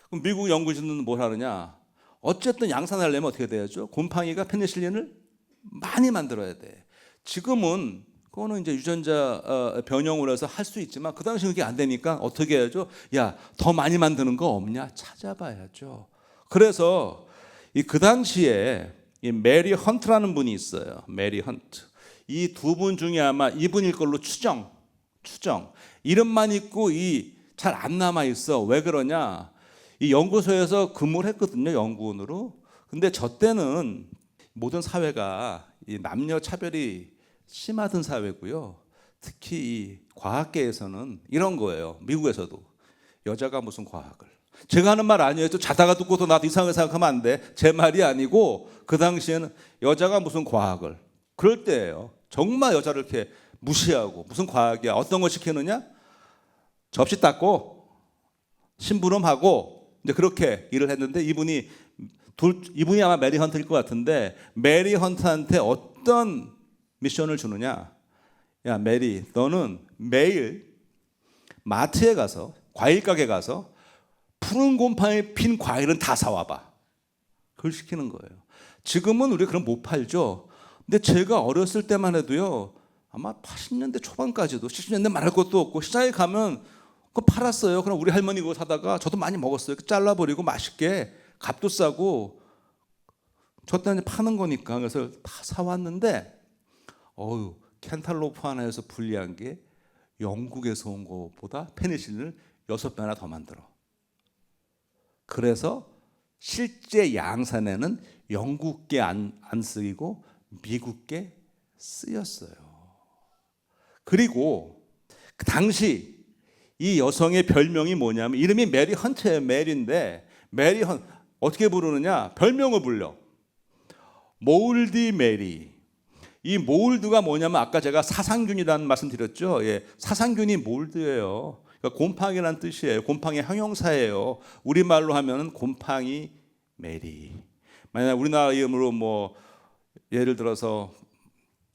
그럼 미국 연구진은 뭘 하느냐? 어쨌든 양산하려면 어떻게 돼야죠? 곰팡이가 페니실린을 많이 만들어야 돼. 지금은 그거는 이제 유전자 변형을 해서 할 수 있지만 그 당시 그게 안 되니까 어떻게 해야죠? 야, 더 많이 만드는 거 없냐? 찾아봐야죠. 그래서 그 당시에 이 메리 헌트라는 분이 있어요. 메리 헌트. 이 두 분 중에 아마 이분일 걸로 추정. 이름만 있고 잘 안 남아 있어. 왜 그러냐? 이 연구소에서 근무를 했거든요. 연구원으로. 근데 저 때는 모든 사회가 이 남녀 차별이 심하던 사회고요. 특히 이 과학계에서는 이런 거예요. 미국에서도 여자가 무슨 과학을. 제가 하는 말 아니에요. 또 자다가 듣고 또 나도 이상하게 생각하면 안 돼. 제 말이 아니고 그 당시에는 여자가 무슨 과학을. 그럴 때예요. 정말 여자를 이렇게 무시하고 무슨 과학이야. 어떤 걸 시키느냐? 접시 닦고 심부름하고 이제 그렇게 일을 했는데 이분이 아마 메리 헌트일 것 같은데 메리 헌트한테 어떤 미션을 주느냐? 야, 메리, 너는 매일 마트에 가서 과일 가게 가서 푸른 곰팡이 핀 과일은 다 사와봐. 그걸 시키는 거예요. 지금은 우리 그럼 못 팔죠. 근데 제가 어렸을 때만 해도요, 아마 80년대 초반까지도 70년대 말할 것도 없고 시장에 가면 그거 팔았어요. 그럼 우리 할머니 그거 사다가 저도 많이 먹었어요. 잘라버리고 맛있게 값도 싸고 저 때는 파는 거니까 그래서 다 사왔는데 캔탈로프 하나에서 불리한 게 영국에서 온 것보다 페니실린을 6배나 더 만들어. 그래서 실제 양산에는 영국계 안 쓰이고 미국계 쓰였어요. 그리고 그 당시 이 여성의 별명이 뭐냐면 이름이 메리 헌트예요. 메리인데 메리 헌 어떻게 부르느냐? 별명을 불려. 몰디 메리. 이 몰드가 뭐냐면 아까 제가 사상균이라는 말씀 드렸죠. 사상균이 몰드예요. 그러니까 곰팡이라는 뜻이에요. 곰팡이 형용사예요. 우리말로 하면 곰팡이 메리. 만약 우리나라 이름으로 뭐 예를 들어서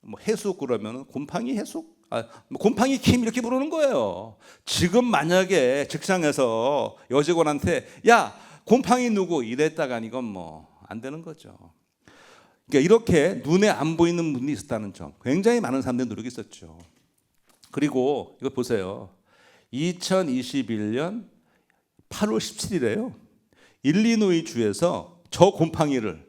뭐 해숙 그러면 곰팡이 해숙, 뭐 곰팡이 킴 이렇게 부르는 거예요. 지금 만약에 직장에서 여직원한테 야 곰팡이 누구 이랬다가 이건 뭐 안 되는 거죠. 그러니까 이렇게 눈에 안 보이는 분이 있었다는 점, 굉장히 많은 사람들이 노력이 있었죠. 그리고 이거 보세요. 2021년 8월 17일에요. 일리노이 주에서 저 곰팡이를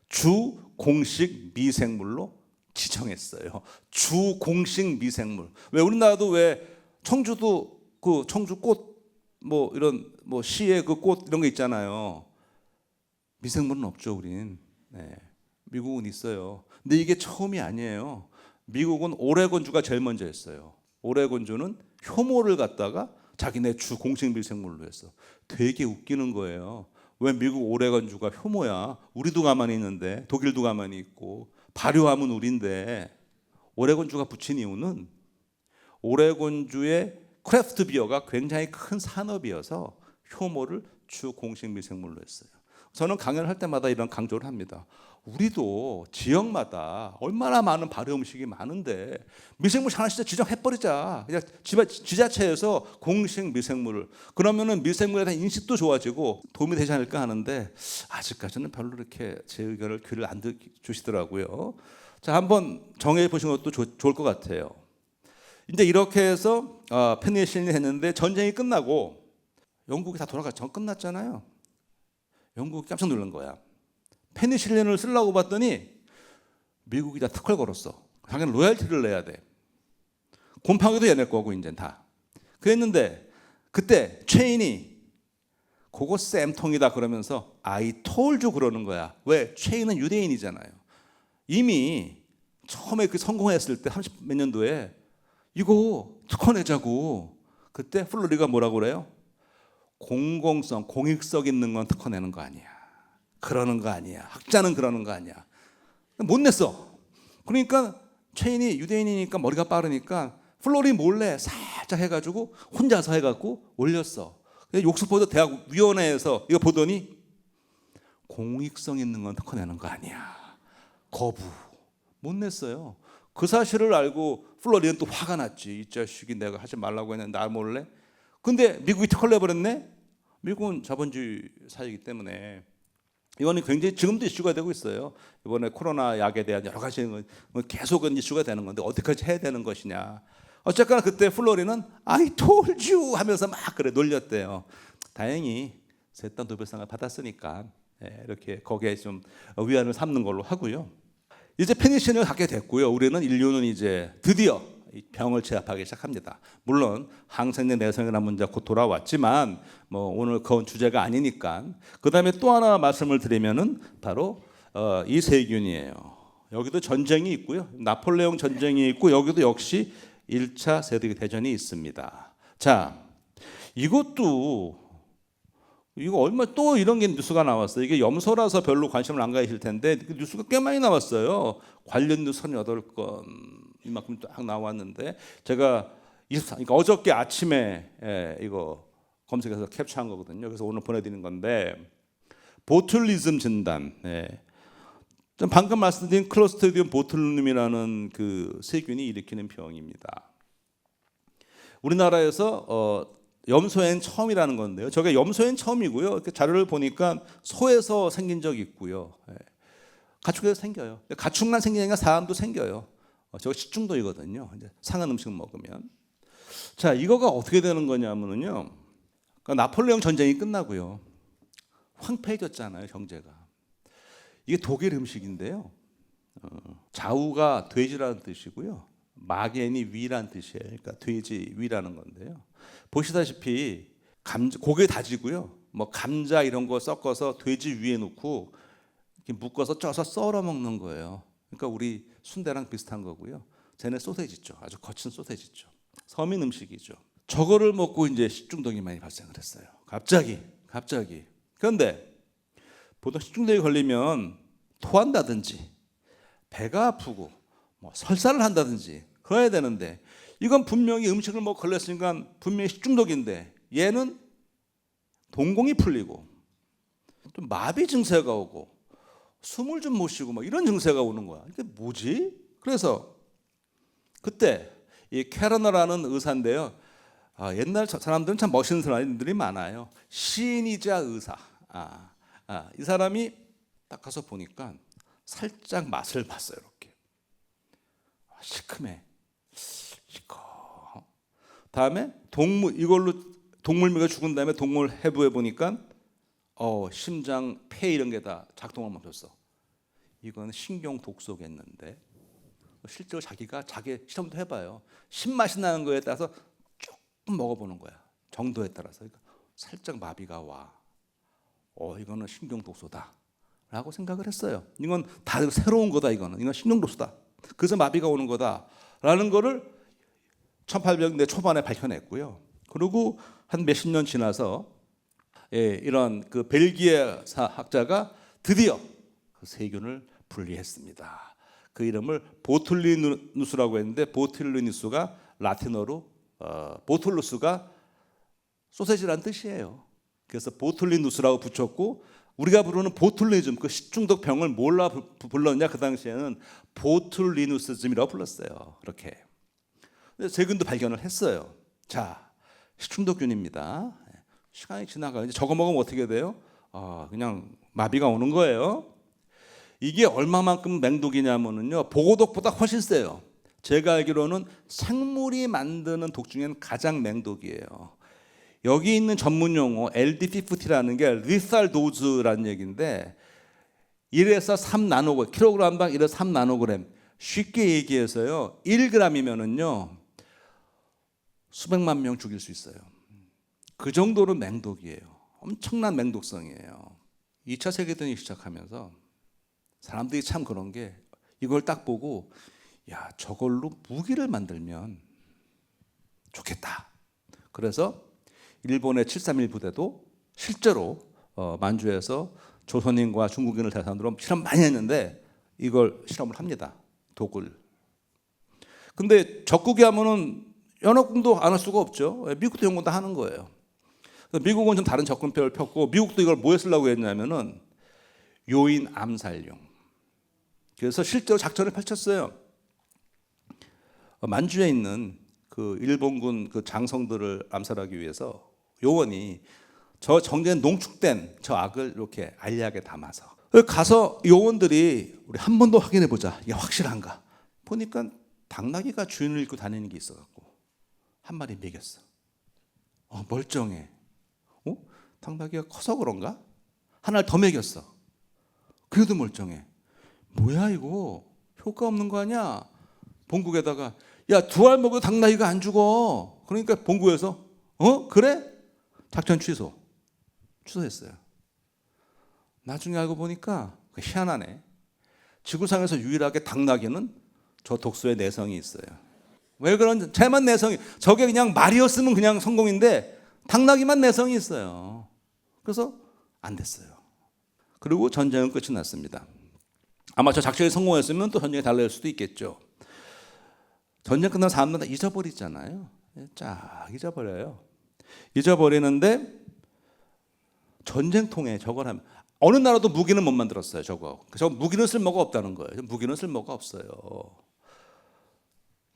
주 공식 미생물로 지정했어요. 주 공식 미생물. 왜 우리나라도 왜 청주도 그 청주 꽃 뭐 이런 뭐 시의 그 꽃 이런 거 있잖아요. 미생물은 없죠, 우린. 네. 미국은 있어요. 근데 이게 처음이 아니에요. 미국은 오레곤주가 제일 먼저 했어요. 오레곤주는 효모를 갖다가 자기네 주 공식 미생물로 했어. 되게 웃기는 거예요. 왜 미국 오레곤주가 효모야? 우리도 가만히 있는데, 독일도 가만히 있고, 발효하면 우린데. 오레곤주가 붙인 이유는 오레곤주의 크래프트 비어가 굉장히 큰 산업이어서 효모를 주 공식 미생물로 했어요. 저는 강연을 할 때마다 이런 강조를 합니다. 우리도 지역마다 얼마나 많은 발효 음식이 많은데 미생물 하나씩 지정해버리자. 그냥 지자체에서 공식 미생물을. 그러면은 미생물에 대한 인식도 좋아지고 도움이 되지 않을까 하는데 아직까지는 별로 이렇게 제 의견을 귀를 안 주시더라고요. 자, 한번 정해 보시는 것도 좋을 것 같아요. 이제 이렇게 해서 페니실린을 했는데 전쟁이 끝나고 영국이 다 끝났잖아요. 영국이 깜짝 놀란 거야. 페니실린을 쓰려고 봤더니 미국이 다 특허를 걸었어. 당연히 로열티를 내야 돼. 곰팡이도 얘네 거고 이제 다. 그랬는데 그때 체인이 그거 쌤통이다 그러면서 I told you 그러는 거야. 왜? 체인은 유대인이잖아요. 이미 처음에 그 성공했을 때 30 몇 년도에 이거 특허 내자고. 그때 플로리가 뭐라고 그래요? 공공성, 공익성 있는 건 특허 내는 거 아니야. 그러는 거 아니야. 학자는 그러는 거 아니야. 못 냈어. 그러니까 체인이 유대인이니까 머리가 빠르니까 플로리 몰래 살짝 해가지고 혼자서 해갖고 올렸어. 욕수포도 대학 위원회에서 이거 보더니 공익성 있는 건 특허 내는 거 아니야. 거부. 못 냈어요. 그 사실을 알고 플로리는 또 화가 났지. 이 자식이 내가 하지 말라고 했는데 나 몰래. 근데 미국이 특허를 내버렸네. 미국은 자본주의 사회이기 때문에 이거는 굉장히 지금도 이슈가 되고 있어요. 이번에 코로나 약에 대한 여러 가지 계속은 이슈가 되는 건데 어디까지 해야 되는 것이냐. 어쨌거나 그때 플로리는 I told you 하면서 막 그래 놀렸대요. 다행히 셋 다 노벨상을 받았으니까 이렇게 거기에 좀 위안을 삼는 걸로 하고요. 이제 페니실린을 갖게 됐고요. 우리는 인류는 이제 드디어 병을 제압하기 시작합니다. 물론 항생제 내성이라는 문제가 곧 돌아왔지만 뭐 오늘 그건 주제가 아니니까. 그다음에 또 하나 말씀을 드리면은 바로 이 세균이에요. 여기도 전쟁이 있고요. 나폴레옹 전쟁이 있고 여기도 역시 1차 세계대전이 있습니다. 자, 이거 얼마 또 이런 게 뉴스가 나왔어요. 이게 염소라서 별로 관심을 안 가지실 텐데 뉴스가 꽤 많이 나왔어요. 관련 뉴스 38건 이만큼 딱 나왔는데 제가 그러니까 어저께 아침에 이거 검색해서 캡처한 거거든요. 그래서 오늘 보내드리는 건데 보툴리즘 진단. 방금 말씀드린 클로스트리디움 보툴륨이라는 그 세균이 일으키는 병입니다. 우리나라에서 염소엔 처음이라는 건데요. 저게 염소엔 처음이고요. 이렇게 자료를 보니까 소에서 생긴 적이 있고요. 가축에서 생겨요. 가축만 생기니까 사람도 생겨요. 저거 식중독이거든요. 이제 상한 음식 먹으면. 자, 이거가 어떻게 되는 거냐면요. 그러니까 나폴레옹 전쟁이 끝나고요. 황폐해졌잖아요, 경제가. 이게 독일 음식인데요. 좌우가 돼지라는 뜻이고요. 마겐이 위라는 뜻이에요. 그러니까 돼지 위라는 건데요. 보시다시피 고기 다지고요. 뭐 감자 이런 거 섞어서 돼지 위에 놓고 이렇게 묶어서 쪄서 썰어 먹는 거예요. 그러니까 우리 순대랑 비슷한 거고요. 쟤네 소세지죠. 아주 거친 소세지죠. 서민 음식이죠. 저거를 먹고 이제 식중독이 많이 발생을 했어요. 갑자기. 그런데 보통 식중독이 걸리면 토한다든지 배가 아프고 뭐 설사를 한다든지 그래야 되는데 이건 분명히 음식을 먹고 걸렸으니까 분명히 식중독인데 얘는 동공이 풀리고 좀 마비 증세가 오고 숨을 좀 못 쉬고 막 이런 증세가 오는 거야. 이게 뭐지? 그래서 그때 이 캐러너라는 의사인데요. 옛날 사람들은 참 멋있는 사람들이 많아요. 시인이자 의사. 이 사람이 딱 가서 보니까 살짝 맛을 봤어요. 이렇게 시큼해. 이거 다음에 이걸로 동물미가 죽은 다음에 동물 해부해 보니까 심장, 폐 이런 게 다 작동을 멈췄어. 이건 신경 독소겠는데. 실제로 자기가 자기 실험도 해봐요. 신맛이 나는 거에 따라서 조금 먹어보는 거야. 정도에 따라서. 그러니까 살짝 마비가 와. 이거는 신경 독소다. 라고 생각을 했어요. 이건 다들 새로운 거다. 이건 신경 독소다. 그래서 마비가 오는 거다. 라는 거를 1800년대 초반에 밝혀냈고요. 그리고 한 몇십 년 지나서 이런 그 벨기에 학자가 드디어 그 세균을 분리했습니다. 그 이름을 보툴리누스라고 했는데 보툴리누스가 라틴어로 보툴루스가 소세지란 뜻이에요. 그래서 보툴리누스라고 붙였고 우리가 부르는 보툴리즘 그 식중독 병을 뭘로 불렀냐 그 당시에는 보툴리누스즘이라고 불렀어요. 그렇게 세균도 발견을 했어요. 자, 식중독균입니다. 시간이 지나가 이제 저거 먹으면 어떻게 돼요? 그냥 마비가 오는 거예요. 이게 얼마만큼 맹독이냐면요, 보고독보다 훨씬 세요. 제가 알기로는 생물이 만드는 독 중에는 가장 맹독이에요. 여기 있는 전문 용어 LD50라는 게 lethal dose라는 얘기인데 1에서 3나노그램, 킬로그램당 1에서 3나노그램. 쉽게 얘기해서요, 1g이면은요 수백만 명 죽일 수 있어요. 그 정도로 맹독이에요. 엄청난 맹독성이에요. 2차 세계대전이 시작하면서 사람들이 참 그런 게 이걸 딱 보고 야, 저걸로 무기를 만들면 좋겠다. 그래서 일본의 731 부대도 실제로 만주에서 조선인과 중국인을 대상으로 실험 많이 했는데 이걸 실험을 합니다. 독을. 근데 적국이 하면은 연합군도 안 할 수가 없죠. 미국도 연구도 하는 거예요. 미국은 좀 다른 접근법을 폈고 미국도 이걸 뭐 쓰려고 했냐면은 요인 암살용. 그래서 실제로 작전을 펼쳤어요. 만주에 있는 그 일본군 그 장성들을 암살하기 위해서 요원이 저 정전 농축된 저 악을 이렇게 알약에 담아서 가서 요원들이 우리 한 번 더 확인해 보자. 이게 확실한가? 보니까 당나귀가 주인을 잃고 다니는 게 있어갖고 한 마리 먹였어. 멀쩡해. 당나귀가 커서 그런가? 하나를 더 먹였어. 그래도 멀쩡해. 뭐야 이거? 효과 없는 거 아니야? 본국에다가 야, 2알 먹어도 당나귀가 안 죽어. 그러니까 본국에서 그래? 작전 취소했어요. 나중에 알고 보니까 희한하네. 지구상에서 유일하게 당나귀는 저 독소의 내성이 있어요. 왜 그런지 쟤만 내성이, 저게 그냥 말이었으면 그냥 성공인데 당나귀만 내성이 있어요. 그래서 안 됐어요. 그리고 전쟁은 끝이 났습니다. 아마 저 작전이 성공했으면 또 전쟁이 달라질 수도 있겠죠. 전쟁 끝나면 사람들 다 잊어버리잖아요. 쫙 잊어버려요. 잊어버리는데 전쟁통에 저걸 하면 어느 나라도 무기는 못 만들었어요. 저 무기는 쓸모가 없다는 거예요. 무기는 쓸모가 없어요.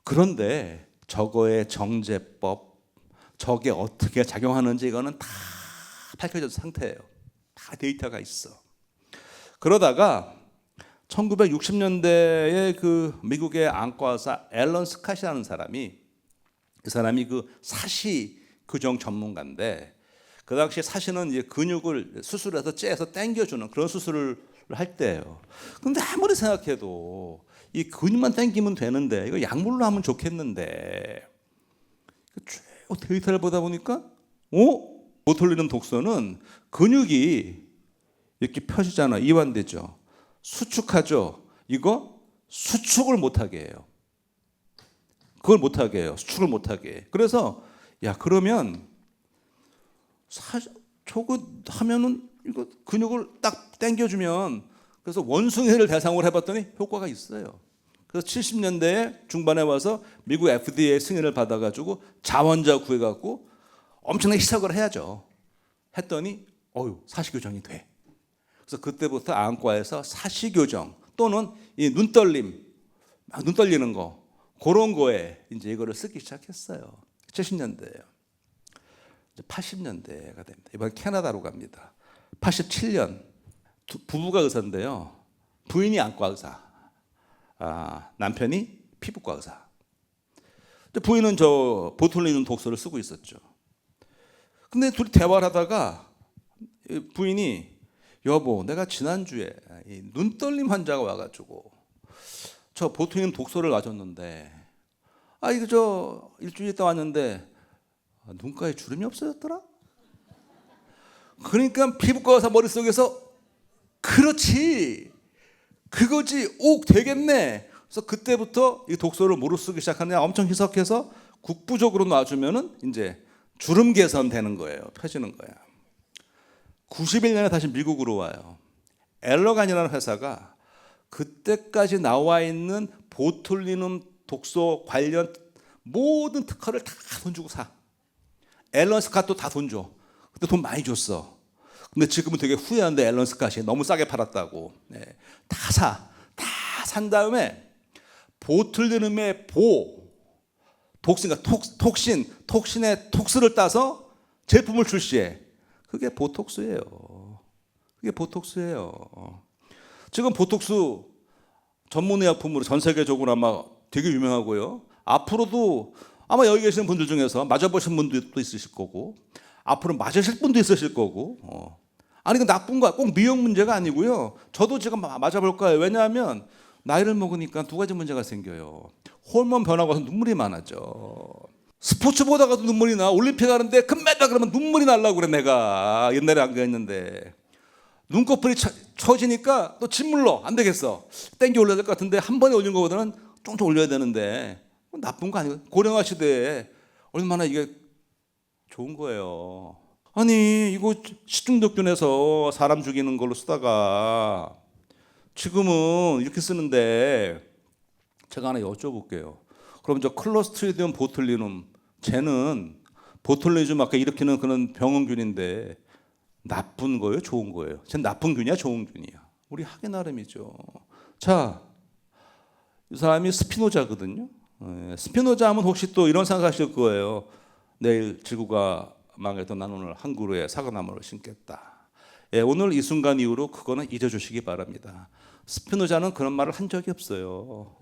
그런데 저거의 정제법, 저게 어떻게 작용하는지 이거는 다 밝혀진 상태예요. 다 데이터가 있어. 그러다가 1960년대에 그 미국의 안과의사 앨런 스캇이라는 사람이, 그 사람이 그 사시 교정 전문가인데 그 당시에 사시는 이제 근육을 수술해서 째서 당겨주는 그런 수술을 할 때예요. 그런데 아무리 생각해도 이 근육만 당기면 되는데 이거 약물로 하면 좋겠는데 쭉 데이터를 보다 보니까 못 흘리는 독소는 근육이 이렇게 펴지잖아. 이완되죠. 수축하죠. 이거 수축을 못하게 해요. 그걸 못하게 해요. 수축을 못하게 해. 그래서 야, 그러면 저거 하면은 이거 근육을 딱 당겨주면, 그래서 원숭이를 대상으로 해봤더니 효과가 있어요. 그래서 70년대 중반에 와서 미국 FDA 승인을 받아가지고 자원자 구해갖고 엄청나게 시작을 해야죠. 했더니 사시 교정이 돼. 그래서 그때부터 안과에서 사시교정 또는 이 눈떨림, 막 눈 떨리는 거 그런 거에 이제 이거를 쓰기 시작했어요. 70년대예요. 80년대가 됩니다. 이번 캐나다로 갑니다. 87년 부부가 의사인데요. 부인이 안과 의사, 남편이 피부과 의사. 부인은 저 보툴리눔 독소를 쓰고 있었죠. 근데 둘이 대화를 하다가 부인이 여보, 내가 지난주에 눈떨림 환자가 와가지고 저 보툴리눔 독소를 놔줬는데 이거 저 일주일 있다 왔는데 눈가에 주름이 없어졌더라? 그러니까 피부과 의사 머릿속에서 그렇지, 그거지, 옥 되겠네. 그래서 그때부터 이 독소를 뭐로 쓰기 시작하냐, 엄청 희석해서 국부적으로 놔주면은 이제 주름 개선되는 거예요. 펴지는 거야. 91년에 다시 미국으로 와요. 엘러간이라는 회사가 그때까지 나와 있는 보툴리눔 독소 관련 모든 특허를 다 돈 주고 사. 앨런 스캇도 다 돈 줘. 그때 돈 많이 줬어. 근데 지금은 되게 후회하는데 앨런 스캇이 너무 싸게 팔았다고. 다 사. 다 산 다음에 보툴리눔의 톡신의 톡스를 따서 제품을 출시해. 그게 보톡스예요. 그게 보톡스예요. 지금 보톡스 전문의약품으로 전 세계적으로 아마 되게 유명하고요. 앞으로도 아마 여기 계시는 분들 중에서 맞아보신 분도 있으실 거고, 앞으로 맞으실 분도 있으실 거고. 아니 그 나쁜 거야. 꼭 미용 문제가 아니고요. 저도 지금 맞아볼 거예요. 왜냐하면 나이를 먹으니까 두 가지 문제가 생겨요. 호르몬 변화가 와서 눈물이 많아져. 스포츠 보다가도 눈물이 나. 올림픽 하는데 금메달 그러면 눈물이 날라고 그래. 내가 옛날에 안 그랬는데 눈꺼풀이 처지니까 또 짓물러. 안 되겠어. 땡겨 올려야 될 것 같은데 한 번에 올린 것보다는 쫑쫑 올려야 되는데 나쁜 거 아니고 고령화 시대에 얼마나 이게 좋은 거예요. 아니 이거 식중독균에서 사람 죽이는 걸로 쓰다가 지금은 이렇게 쓰는데 제가 하나 여쭤볼게요. 그럼 저 클로스트리디움 보툴리눔 쟤는 보툴리즘 아까 일으키는 그런 병원균인데 나쁜 거예요? 좋은 거예요? 쟤는 나쁜 균이야? 좋은 균이야? 우리 하기 나름이죠. 자, 이 사람이 스피노자거든요. 스피노자 하면 혹시 또 이런 생각하실 거예요. 내일 지구가 망해도 난 오늘 한 그루의 사과나무를 심겠다. 오늘 이 순간 이후로 그거는 잊어주시기 바랍니다. 스피노자는 그런 말을 한 적이 없어요.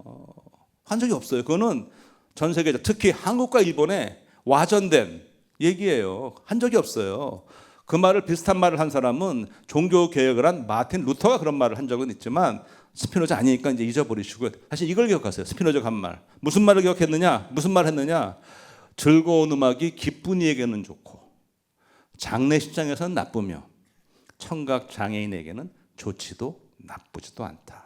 한 적이 없어요. 그거는 전 세계적, 특히 한국과 일본에 와전된 얘기예요. 한 적이 없어요. 그 말을 비슷한 말을 한 사람은 종교 개혁을 한 마틴 루터가 그런 말을 한 적은 있지만 스피노자 아니니까 이제 잊어버리시고요. 사실 이걸 기억하세요. 스피노자가 한 말. 무슨 말을 기억했느냐? 무슨 말 했느냐? 즐거운 음악이 기쁜 이에게는 좋고 장례식장에서는 나쁘며 청각 장애인에게는 좋지도 나쁘지도 않다.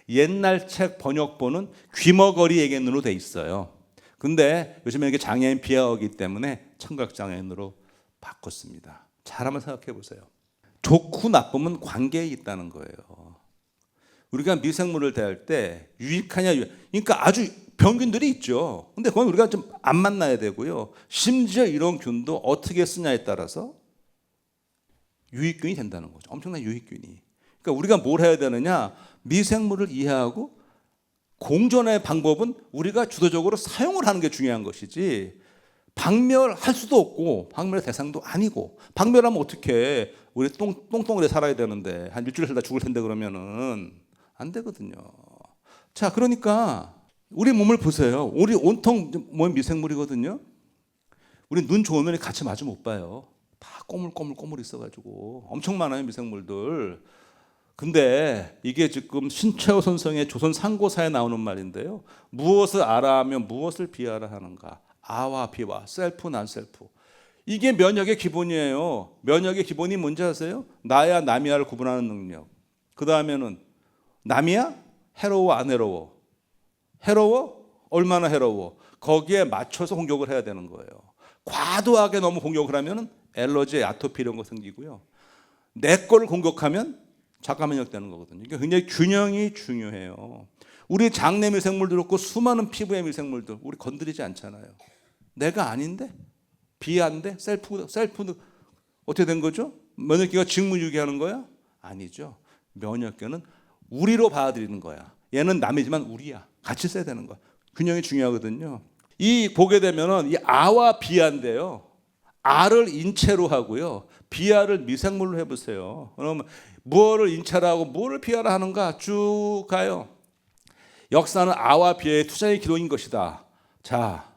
옛날 책 번역본은 귀머거리에게는으로 돼 있어요. 근데 요즘에 이게 장애인 비하하기 때문에 청각 장애인으로 바꿨습니다. 잘 한번 생각해 보세요. 좋고 나쁨은 관계에 있다는 거예요. 우리가 미생물을 대할 때 유익하냐, 그러니까 아주 병균들이 있죠. 근데 그건 우리가 좀 안 만나야 되고요. 심지어 이런 균도 어떻게 쓰냐에 따라서 유익균이 된다는 거죠. 엄청난 유익균이. 그러니까 우리가 뭘 해야 되느냐? 미생물을 이해하고 공존의 방법은 우리가 주도적으로 사용을 하는 게 중요한 것이지 박멸할 수도 없고 박멸의 대상도 아니고 박멸하면 어떻게 우리 똥똥하게 살아야 되는데 한 일주일 살다 죽을 텐데 그러면은 안 되거든요. 자, 그러니까 우리 몸을 보세요. 우리 온통 몸 미생물이거든요. 우리 눈 좋으면 같이 마주 못 봐요. 다 꼬물꼬물 있어가지고 엄청 많아요 미생물들. 근데 이게 지금 신채호 선생의 조선 상고사에 나오는 말인데요. 무엇을 알아 하면 무엇을 비하라 하는가. 아와 비와 셀프 난 셀프. 이게 면역의 기본이에요. 면역의 기본이 뭔지 아세요? 나야 남이야를 구분하는 능력. 그 다음에는 남이야? 해로워 안 해로워? 해로워? 얼마나 해로워? 거기에 맞춰서 공격을 해야 되는 거예요. 과도하게 너무 공격을 하면 엘러지, 아토피 이런 거 생기고요. 내 거를 공격하면 자가 면역되는 거거든요. 그러니까 굉장히 균형이 중요해요. 우리 장내 미생물들 그렇고 수많은 피부의 미생물들 우리 건드리지 않잖아요. 내가 아닌데? 비한데? 셀프 어떻게 된 거죠? 면역기가 직무유기하는 거야? 아니죠. 면역계는 우리로 받아들이는 거야. 얘는 남이지만 우리야. 같이 써야 되는 거야. 균형이 중요하거든요. 이 보게 되면은 이 아와 비아인데요. 아를 인체로 하고요. 비아를 미생물로 해보세요. 그러면 무엇을 인체로 하고 무엇을 비아로 하는가 쭉 가요. 역사는 아와 비아의 투쟁의 기록인 것이다. 자,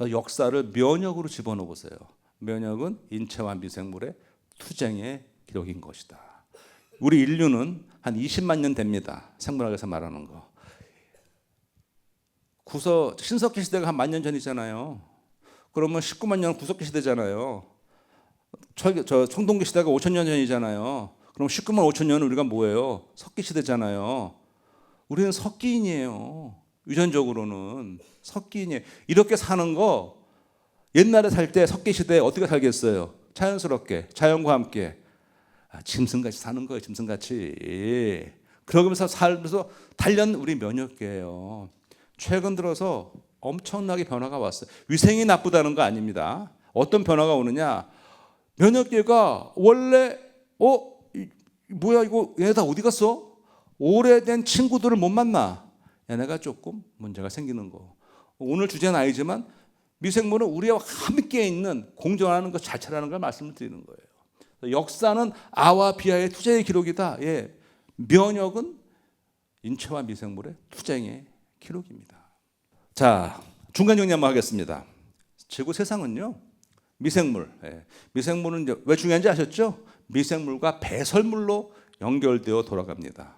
역사를 면역으로 집어넣어 보세요. 면역은 인체와 미생물의 투쟁의 기록인 것이다. 우리 인류는 한 20만 년 됩니다. 생물학에서 말하는 거. 신석기 시대가 한 10,000년 전이잖아요. 그러면 19만 년은 구석기 시대잖아요. 청동기 시대가 5,000년 전이잖아요. 그럼 19만 5천 년은 우리가 뭐예요? 석기 시대잖아요. 우리는 석기인이에요. 유전적으로는 석기인이에요. 이렇게 사는 거 옛날에 살 때 석기 시대에 어떻게 살겠어요? 자연스럽게, 자연과 함께. 짐승같이 사는 거예요. 짐승같이. 그러면서 살면서 단련 우리 면역계예요. 최근 들어서 엄청나게 변화가 왔어요. 위생이 나쁘다는 거 아닙니다. 어떤 변화가 오느냐? 면역계가 원래 뭐야 이거 얘네 다 어디 갔어? 오래된 친구들을 못 만나. 얘네가 조금 문제가 생기는 거. 오늘 주제는 아니지만 미생물은 우리와 함께 있는 공존하는 것 자체라는 걸 말씀을 드리는 거예요. 역사는 아와 비아의 투쟁의 기록이다. 예. 면역은 인체와 미생물의 투쟁의 기록입니다. 자, 중간 정리 한번 하겠습니다. 지구 세상은요, 미생물. 예. 미생물은 이제 왜 중요한지 아셨죠? 미생물과 배설물로 연결되어 돌아갑니다.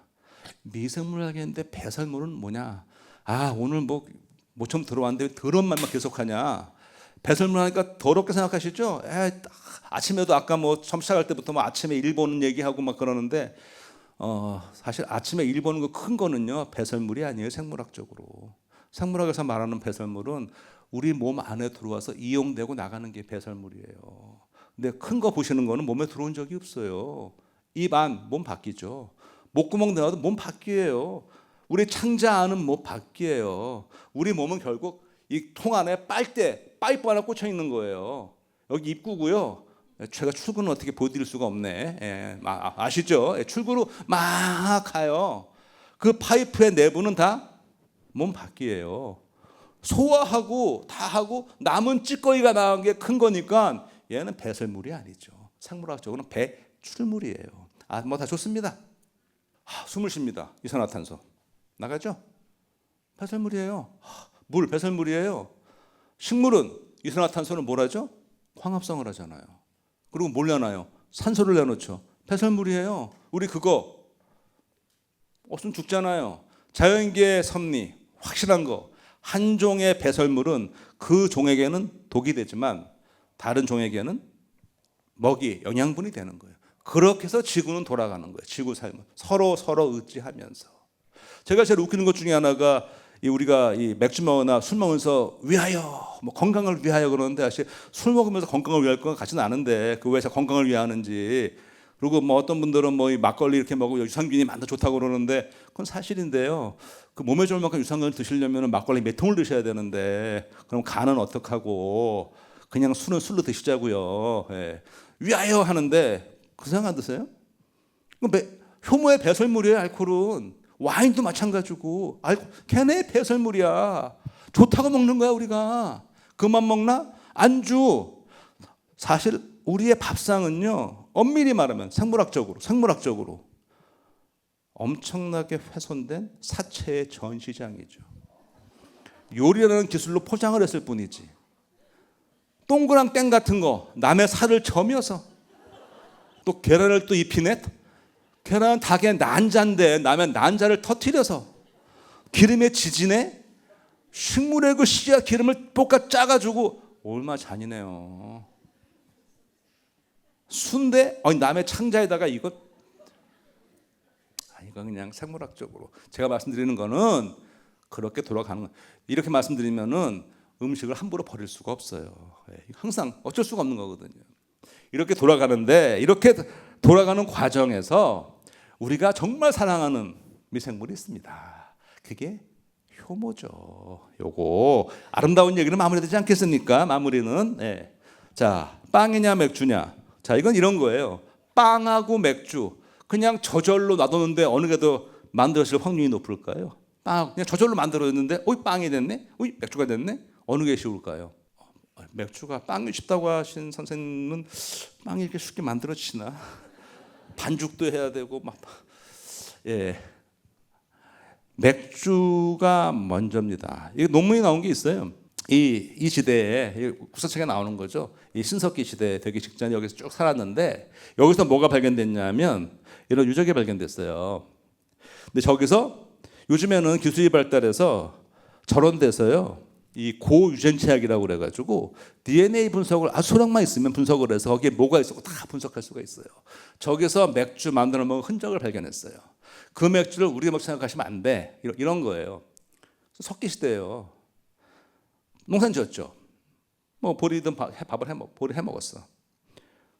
미생물 하겠는데 배설물은 뭐냐? 오늘 모처럼 들어왔는데 더러운 말만 계속하냐? 배설물 하니까 더럽게 생각하시죠? 아침에도 아까 처음 시작할 때부터 아침에 일 보는 얘기하고 막 그러는데 사실 아침에 일 보는 거 큰 거는요 배설물이 아니에요. 생물학적으로. 생물학에서 말하는 배설물은 우리 몸 안에 들어와서 이용되고 나가는 게 배설물이에요. 근데 큰 거 보시는 거는 몸에 들어온 적이 없어요. 입 안, 몸 밖이죠. 목구멍 내놔도 몸 밖이에요. 우리 창자 안은 몸 밖이에요. 우리 몸은 결국 이 통 안에 빨대, 파이프 하나 꽂혀 있는 거예요. 여기 입구고요. 제가 출구는 어떻게 보여드릴 수가 없네. 예, 아시죠? 출구로 막 가요. 그 파이프의 내부는 다 몸 밖이에요. 소화하고 다 하고 남은 찌꺼기가 나온 게 큰 거니까 얘는 배설물이 아니죠. 생물학적으로는 배출물이에요. 다 좋습니다. 숨을 쉽니다. 이산화탄소 나가죠? 배설물이에요. 물 배설물이에요. 식물은 이산화탄소는 뭘 하죠? 광합성을 하잖아요. 그리고 뭘 내놔요? 산소를 내놓죠. 배설물이에요. 우리 그거 없으면 죽잖아요. 자연계의 섭리 확실한 거. 한 종의 배설물은 그 종에게는 독이 되지만 다른 종에게는 먹이, 영양분이 되는 거예요. 그렇게 해서 지구는 돌아가는 거예요. 지구 삶은 서로 의지하면서. 제가 제일 웃기는 것 중에 하나가 우리가 이 맥주 먹거나 술 먹으면서 위하여, 건강을 위하여 그러는데 사실 술 먹으면서 건강을 위할 것 같지는 않은데 그 왜 건강을 위하는지. 그리고 어떤 분들은 이 막걸리 이렇게 먹으면 유산균이 많다 좋다고 그러는데 그건 사실인데요. 그 몸에 좋을 만큼 유산균을 드시려면 막걸리 몇 통을 드셔야 되는데 그럼 간은 어떡하고 그냥 술은 술로 드시자고요. 예. 위하여 하는데 그 생각 안 드세요? 효모의 배설물이에요. 알코올은. 와인도 마찬가지고 걔네 배설물이야. 좋다고 먹는 거야 우리가. 그만 먹나? 안주. 사실 우리의 밥상은요 엄밀히 말하면 생물학적으로 엄청나게 훼손된 사체의 전시장이죠. 요리라는 기술로 포장을 했을 뿐이지. 동그란 땡 같은 거 남의 살을 저며서 또 계란을 또 입히네. 계란은 닭의 난자인데 남의 난자를 터뜨려서 기름에 지지네. 식물의 그 씨앗 기름을 볶아 짜가지고 얼마나 잔인해요. 순대 남의 창자에다가 이거 그냥 생물학적으로 제가 말씀드리는 거는 그렇게 돌아가는 거예요. 이렇게 말씀드리면은 음식을 함부로 버릴 수가 없어요. 항상 어쩔 수가 없는 거거든요. 이렇게 돌아가는데 이렇게 돌아가는 과정에서 우리가 정말 사랑하는 미생물이 있습니다. 그게 효모죠. 요거 아름다운 얘기는 마무리되지 않겠습니까? 마무리는 자 빵이냐 맥주냐. 자 이건 이런 거예요. 빵하고 맥주 그냥 저절로 놔뒀는데 어느 게 더 만들어질 확률이 높을까요? 빵 그냥 저절로 만들어졌는데 빵이 됐네? 맥주가 됐네? 어느 게 쉬울까요? 맥주가 빵이 쉽다고 하신 선생님은 빵이 이렇게 쉽게 만들어지나? 반죽도 해야 되고 막 예. 맥주가 먼저입니다. 이 논문이 나온 게 있어요. 이 시대에 국사책에 나오는 거죠. 이 신석기 시대 되기 직전에 여기서 쭉 살았는데 여기서 뭐가 발견됐냐면 이런 유적이 발견됐어요. 근데 저기서 요즘에는 기술이 발달해서 저런 데서요. 이 고유전체학이라고 그래가지고 DNA 분석을 소량만 있으면 분석을 해서 거기에 뭐가 있었고 다 분석할 수가 있어요. 저기서 맥주 만들어 먹은 흔적을 발견했어요. 그 맥주를 우리가 먹고 생각하시면 안 돼. 이런 거예요. 석기 시대예요. 농산 지었죠. 뭐 보리든 보리 해 먹었어.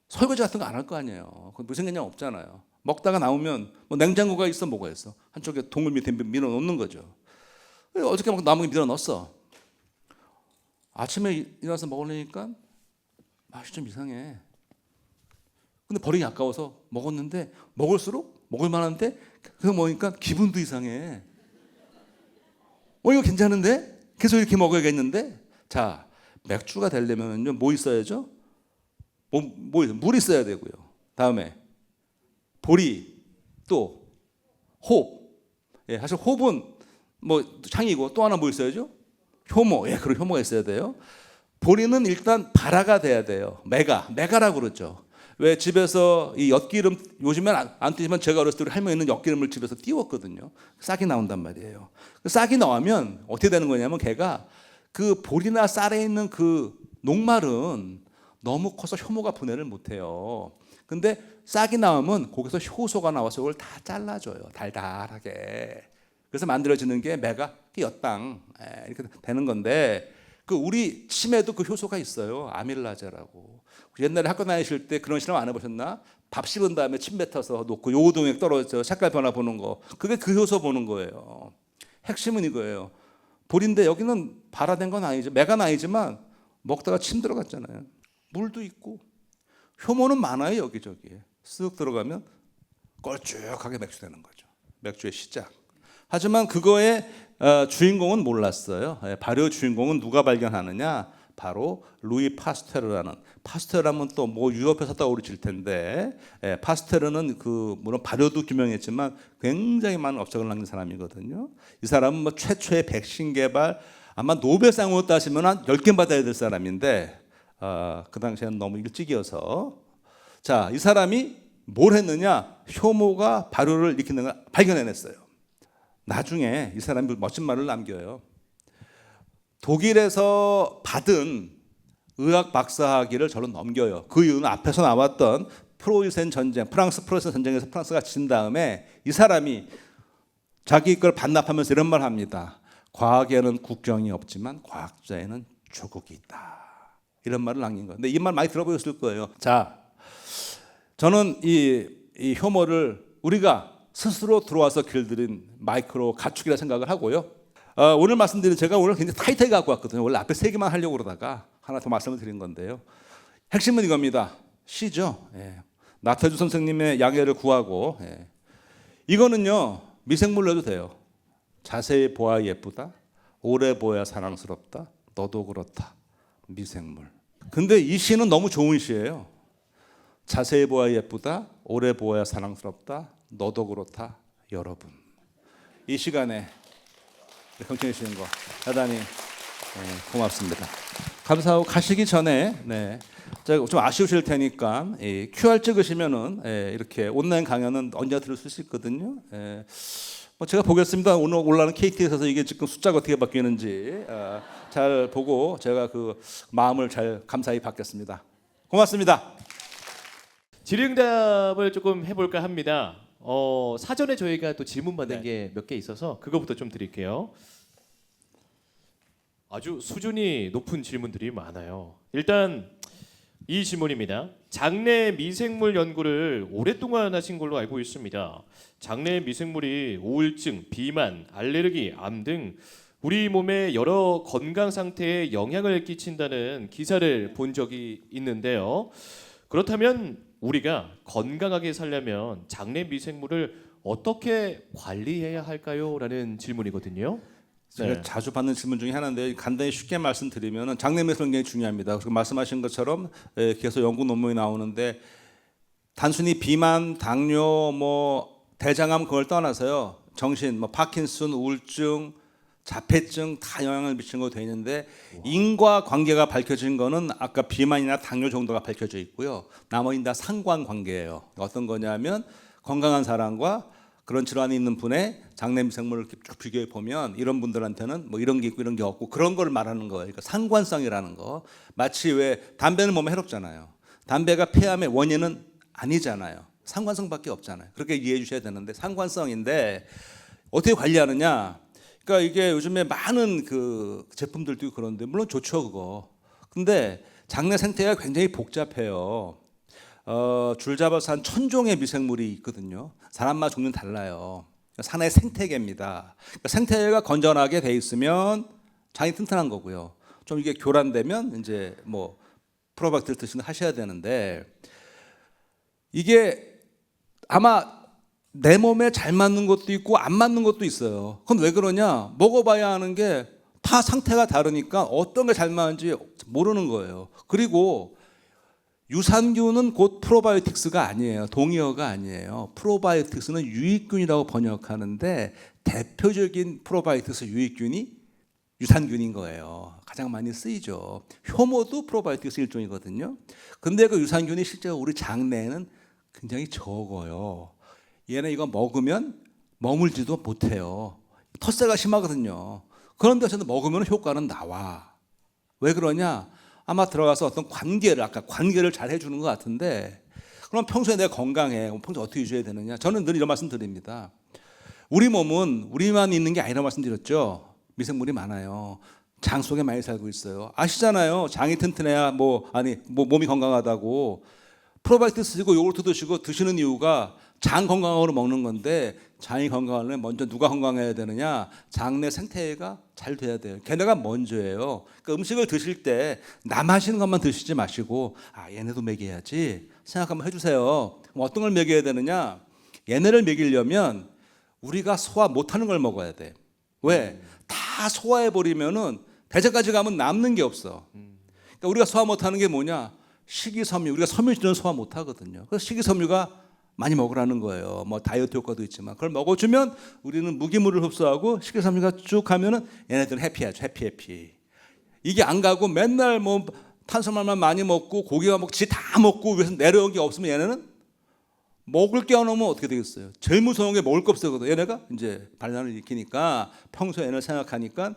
설거지 같은 거 안 할 거 아니에요. 무슨 개념 없잖아요. 먹다가 나오면 뭐 냉장고가 있어 뭐가 있어. 한쪽에 동물 밑에 밀어 놓는 거죠. 어저께 막 나무에 밀어 넣었어. 아침에 일어나서 먹으려니까 맛이 좀 이상해. 근데 버리기 아까워서 먹었는데 먹을수록 먹을 만한데 그거 먹으니까 기분도 이상해. 이거 괜찮은데? 계속 이렇게 먹어야겠는데? 자, 맥주가 되려면 뭐 있어야죠? 물 있어야 되고요. 다음에 보리, 또 홉. 예, 사실 홉은 뭐 창이고 또 하나 뭐 있어야죠? 효모. 예, 그리고 효모가 있어야 돼요. 보리는 일단 발화가 돼야 돼요. 메가라고 그러죠. 왜 집에서 이 엿기름 요즘엔 안 띄지만 제가 어렸을 때 우리 할머니는 엿기름을 집에서 띄웠거든요. 싹이 나온단 말이에요. 싹이 나오면 어떻게 되는 거냐면 걔가 그 보리나 쌀에 있는 그 녹말은 너무 커서 효모가 분해를 못해요. 근데 싹이 나오면 거기서 효소가 나와서 그걸 다 잘라줘요. 달달하게. 그래서 만들어지는 게 엿당 이렇게 되는 건데 그 우리 침에도 그 효소가 있어요. 아밀라제라고. 옛날에 학교 다니실 때 그런 실험 안 해보셨나? 밥 씹은 다음에 침 뱉어서 놓고 요오동액 떨어져 색깔 변화 보는 거. 그게 그 효소 보는 거예요. 핵심은 이거예요. 보리인데 여기는 발화된 건 아니죠. 메가는 아니지만 먹다가 침 들어갔잖아요. 물도 있고 효모는 많아요. 여기저기에. 쓱 들어가면 걸쭉하게 맥주 되는 거죠. 맥주의 시작. 하지만 그거의 주인공은 몰랐어요. 발효 주인공은 누가 발견하느냐? 바로 루이 파스테르라는. 파스테르라면 또 뭐 유럽에서 떠오르실 텐데 파스테르는 그 물론 발효도 규명했지만 굉장히 많은 업적을 남긴 사람이거든요. 이 사람은 뭐 최초의 백신 개발 아마 노벨상으로 따지면 한 10개 받아야 될 사람인데 그 당시에는 너무 일찍이어서 자, 이 사람이 뭘 했느냐? 효모가 발효를 일으키는 걸 발견해냈어요. 나중에 이 사람이 멋진 말을 남겨요. 독일에서 받은 의학 박사학위를 저로 넘겨요. 그 이유는 앞에서 나왔던 프로이센 전쟁, 프랑스 프로이센 전쟁에서 프랑스가 진 다음에 이 사람이 자기 걸 반납하면서 이런 말 합니다. 과학에는 국경이 없지만 과학자에는 조국이 있다. 이런 말을 남긴 거예요. 근데 이 말 많이 들어보셨을 거예요. 자, 저는 이 효모를 우리가 스스로 들어와서 길들인 마이크로 가축이라 생각을 하고요. 오늘 말씀드린 제가 오늘 굉장히 타이트하게 갖고 왔거든요. 원래 앞에 3개만 하려고 그러다가 하나 더 말씀을 드린 건데요. 핵심은 이겁니다. 시죠. 예. 나태주 선생님의 양해를 구하고 이거는요. 미생물로 해도 돼요. 자세히 보아야 예쁘다. 오래 보아야 사랑스럽다. 너도 그렇다. 미생물. 근데 이 시는 너무 좋은 시예요. 자세히 보아야 예쁘다. 오래 보아야 사랑스럽다. 너도 그렇다. 여러분. 이 시간에 경청해 주시는 거 대단히 고맙습니다. 감사하고 가시기 전에 제가 좀 아쉬우실 테니까 QR 찍으시면은 이렇게 온라인 강연은 언제 들을 수 있거든요. 제가 보겠습니다. 오늘 올라오는 KTX에서 이게 지금 숫자가 어떻게 바뀌는지 잘 보고 제가 그 마음을 잘 감사히 받겠습니다. 고맙습니다. 질의응답을 조금 해볼까 합니다. 사전에 저희가 또 질문 받은 게 몇 개 있어서 그거부터 좀 드릴게요. 아주 수준이 높은 질문들이 많아요. 일단 이 질문입니다. 장내 미생물 연구를 오랫동안 하신 걸로 알고 있습니다. 장내 미생물이 우울증, 비만, 알레르기, 암 등 우리 몸의 여러 건강 상태에 영향을 끼친다는 기사를 본 적이 있는데요. 그렇다면 우리가 건강하게 살려면 장내 미생물을 어떻게 관리해야 할까요? 라는 질문이거든요. 제가 네. 자주 받는 질문 중에 하나인데 간단히 쉽게 말씀드리면 장내 미생물이 굉장히 중요합니다. 그리고 말씀하신 것처럼 계속 연구 논문이 나오는데 단순히 비만, 당뇨, 뭐 대장암 그걸 떠나서요. 정신, 뭐 파킨슨, 우울증, 자폐증 다 영향을 미치는 거 돼 있는데 인과 관계가 밝혀진 거는 아까 비만이나 당뇨 정도가 밝혀져 있고요. 나머지는 다 상관 관계예요. 어떤 거냐면 건강한 사람과 그런 질환이 있는 분의 장내 미생물을 이렇게 쭉 비교해 보면 이런 분들한테는 뭐 이런 게 있고 이런 게 없고 그런 걸 말하는 거예요. 그러니까 상관성이라는 거. 마치 왜 담배는 몸에 해롭잖아요. 담배가 폐암의 원인은 아니잖아요. 상관성밖에 없잖아요. 그렇게 이해해 주셔야 되는데 상관성인데 어떻게 관리하느냐? 그러니까 이게 요즘에 많은 그 제품들도 있고 그런데 물론 좋죠 그거. 근데 장내 생태가 굉장히 복잡해요. 줄 잡아서 한 1000종의 미생물이 있거든요. 사람마다 종류는 달라요. 산의 생태계입니다. 그러니까 생태계가 건전하게 돼 있으면 장이 튼튼한 거고요. 좀 이게 교란되면 이제 뭐 프로박테리아 드시는 하셔야 되는데 이게 아마 내 몸에 잘 맞는 것도 있고 안 맞는 것도 있어요. 그건 왜 그러냐? 먹어봐야 하는 게 다 상태가 다르니까 어떤 게 잘 맞는지 모르는 거예요. 그리고 유산균은 곧 프로바이오틱스가 아니에요. 동의어가 아니에요. 프로바이오틱스는 유익균이라고 번역하는데 대표적인 프로바이오틱스 유익균이 유산균인 거예요. 가장 많이 쓰이죠. 효모도 프로바이오틱스 일종이거든요. 근데 그 유산균이 실제로 우리 장내에는 굉장히 적어요. 얘네 이거 먹으면 머물지도 못해요. 텃세가 심하거든요. 그런데 저는 먹으면 효과는 나와. 왜 그러냐? 아마 들어가서 어떤 아까 관계를 잘 해주는 것 같은데 그럼 평소에 내가 건강해. 평소에 어떻게 유지해야 되느냐? 저는 늘 이런 말씀 드립니다. 우리 몸은 우리만 있는 게 아니라고 말씀드렸죠. 미생물이 많아요. 장 속에 많이 살고 있어요. 아시잖아요. 장이 튼튼해야 몸이 건강하다고. 프로바이오틱스 드시고 요구르트 드시고 드시는 이유가 장 건강으로 먹는 건데 장이 건강하려면 먼저 누가 건강해야 되느냐? 장내 생태계가 잘 돼야 돼요. 걔네가 먼저예요. 그러니까 음식을 드실 때 남하시는 것만 드시지 마시고 얘네도 먹여야지 생각 한번 해주세요. 그럼 어떤 걸 먹여야 되느냐? 얘네를 먹이려면 우리가 소화 못하는 걸 먹어야 돼. 왜? 다 소화해버리면은 대장까지 가면 남는 게 없어. 그러니까 우리가 소화 못하는 게 뭐냐? 식이섬유. 우리가 섬유질은 소화 못하거든요. 그래서 식이섬유가 많이 먹으라는 거예요. 뭐 다이어트 효과도 있지만 그걸 먹어주면 우리는 무기물을 흡수하고 식이섬유가 쭉 가면은 얘네들은 해피하죠. 해피. 이게 안 가고 맨날 뭐 탄수화물만 많이 먹고 고기가 먹지 다 먹고 위에서 내려온 게 없으면 얘네는 먹을 게 안 오면 어떻게 되겠어요? 제일 무서운 게 먹을 거 없어거든. 얘네가 이제 반란을 일으키니까 평소에 얘네를 생각하니까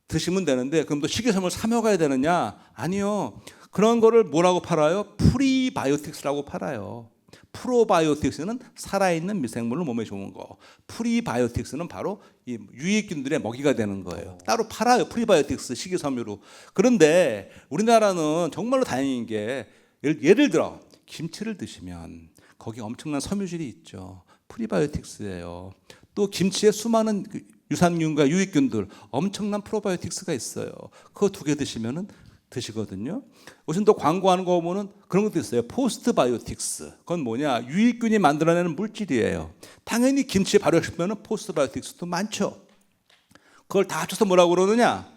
드시면 되는데 그럼 또 식이섬유를 사 먹어야 되느냐? 아니요. 그런 거를 뭐라고 팔아요? 프리바이오틱스라고 팔아요. 프로바이오틱스는 살아있는 미생물을 몸에 좋은 거. 프리바이오틱스는 바로 이 유익균들의 먹이가 되는 거예요. 따로 팔아요. 프리바이오틱스 식이섬유로. 그런데 우리나라는 정말로 다행인 게 예를 들어 김치를 드시면 거기 엄청난 섬유질이 있죠. 프리바이오틱스예요. 또 김치에 수많은 유산균과 유익균들 엄청난 프로바이오틱스가 있어요. 그거 2개 드시면은 드시거든요. 무슨 또 광고하는 거 보면은 그런 것도 있어요. 포스트바이오틱스. 그건 뭐냐? 유익균이 만들어내는 물질이에요. 당연히 김치에 발효시키면은 포스트바이오틱스도 많죠. 그걸 다 합쳐서 뭐라고 그러느냐?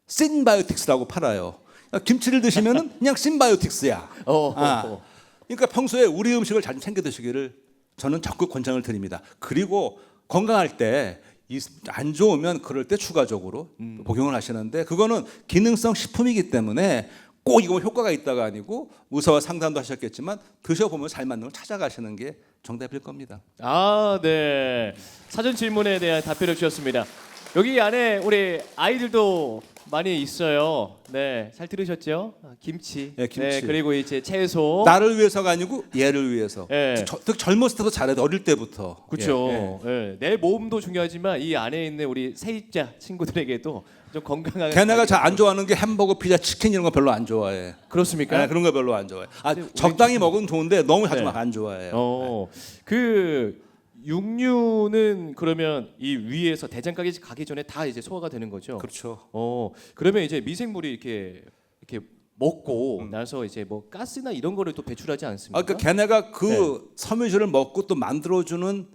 신바이오틱스라고 팔아요. 그러니까 김치를 드시면은 그냥 신바이오틱스야. 그러니까 평소에 우리 음식을 잘 챙겨 드시기를 저는 적극 권장을 드립니다. 그리고 건강할 때 안 좋으면 그럴 때 추가적으로 복용을 하시는데 그거는 기능성 식품이기 때문에 꼭 이거 효과가 있다가 아니고 의사와 상담도 하셨겠지만 드셔보면 잘 맞는 걸 찾아가시는 게 정답일 겁니다. 네. 사전 질문에 대한 답변을 주셨습니다. 여기 안에 우리 아이들도 많이 있어요. 네, 잘 들으셨죠? 김치. 네, 김치. 네, 그리고 이제 채소. 나를 위해서가 아니고 얘를 위해서. 네. 젊었을 때도 잘해야 돼. 어릴 때부터. 그렇죠. 내 몸도 중요하지만 이 안에 있는 우리 세입자 친구들에게도 좀 건강하게. 걔네가 잘 안 좋아하는 게 햄버거, 피자, 치킨 이런 거 별로 안 좋아해. 그렇습니까? 네, 그런 거 별로 안 좋아해. 적당히 먹으면 좋은데 너무 자주 안 좋아해요. 그 육류는 그러면 이 위에서 대장까지 가기 전에 다 이제 소화가 되는 거죠. 그렇죠. 그러면 이제 미생물이 이렇게 먹고 나서 이제 뭐 가스나 이런 거를 또 배출하지 않습니까? 그러니까 걔네가 그 섬유질을 먹고 또 만들어주는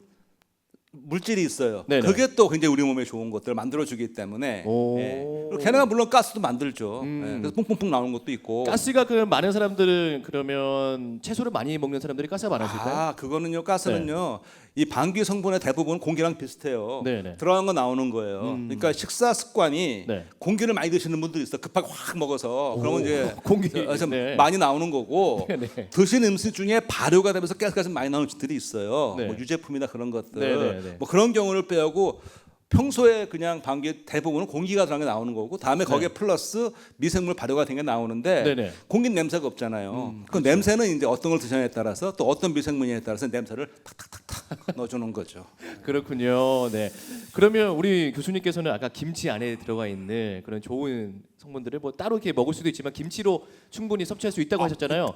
물질이 있어요. 네네. 그게 또 굉장히 우리 몸에 좋은 것들을 만들어주기 때문에 오. 그리고 걔네가 물론 가스도 만들죠. 그래서 퐁퐁퐁 나오는 것도 있고. 가스가 그 많은 사람들은 그러면 채소를 많이 먹는 사람들이 가스가 많아질까요? 그거는요. 가스는요. 이 방귀 성분의 대부분 공기랑 비슷해요. 네네. 들어간 거 나오는 거예요. 그러니까 식사 습관이 네. 공기를 많이 드시는 분들이 있어. 급하게 확 먹어서 그러면 이제 공기 좀 많이 나오는 거고 네네. 드신 음식 중에 발효가 되면서 가스가 좀 많이 나오는 음식들이 있어요. 네. 뭐 유제품이나 그런 것들. 네네네. 뭐 그런 경우를 빼고 평소에 그냥 방귀 대부분은 공기가 들어간 게 나오는 거고 다음에 거기에 플러스 미생물 발효가 된 게 나오는데 네네. 공기는 냄새가 없잖아요. 그 냄새는 이제 어떤 걸 드시냐에 따라서 또 어떤 미생물에 따라서 냄새를 탁탁탁탁 넣어주는 거죠. 그렇군요. 네. 그러면 우리 교수님께서는 아까 김치 안에 들어가 있는 그런 좋은 성분들을 뭐 따로 이렇게 먹을 수도 있지만 김치로 충분히 섭취할 수 있다고 하셨잖아요.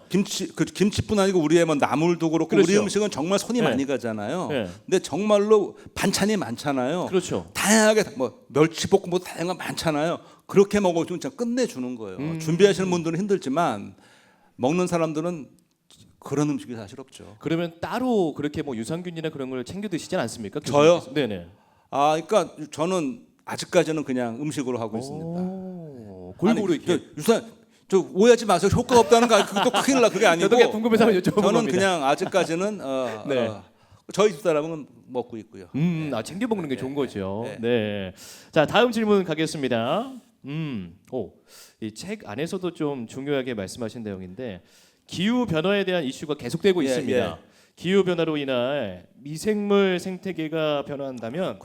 김치뿐 아니고 우리의 뭐 나물도 그렇고 그렇죠. 우리 음식은 정말 손이 네. 많이 가잖아요. 네. 근데 정말로 반찬이 많잖아요. 그렇죠. 다양하게 뭐 멸치볶음도 다양한 거 많잖아요. 그렇게 먹어주면 진짜 끝내주는 거예요. 준비하시는 분들은 힘들지만 먹는 사람들은 그런 음식이 사실 없죠. 그러면 따로 그렇게 뭐 유산균이나 그런 걸 챙겨 드시진 않습니까? 저요? 교수님께서? 네네. 그러니까 저는 아직까지는 그냥 음식으로 하고 있습니다. 오, 골고루 아니, 이렇게. 저 오해하지 마세요. 효과가 없다는 거 그것도 큰일 나. 그게 아니고 저도 그냥 궁금해서 한번 여쭤본 저는 겁니다. 그냥 아직까지는 네. 저희 집 사람은 먹고 있고요. 챙겨 먹는 게 좋은 거죠. 네. 네. 자, 다음 질문 가겠습니다. 이 책 안에서도 좀 중요하게 말씀하신 내용인데 기후 변화에 대한 이슈가 계속되고 예, 있습니다. 예. 기후 변화로 인해 미생물 생태계가 변화한다면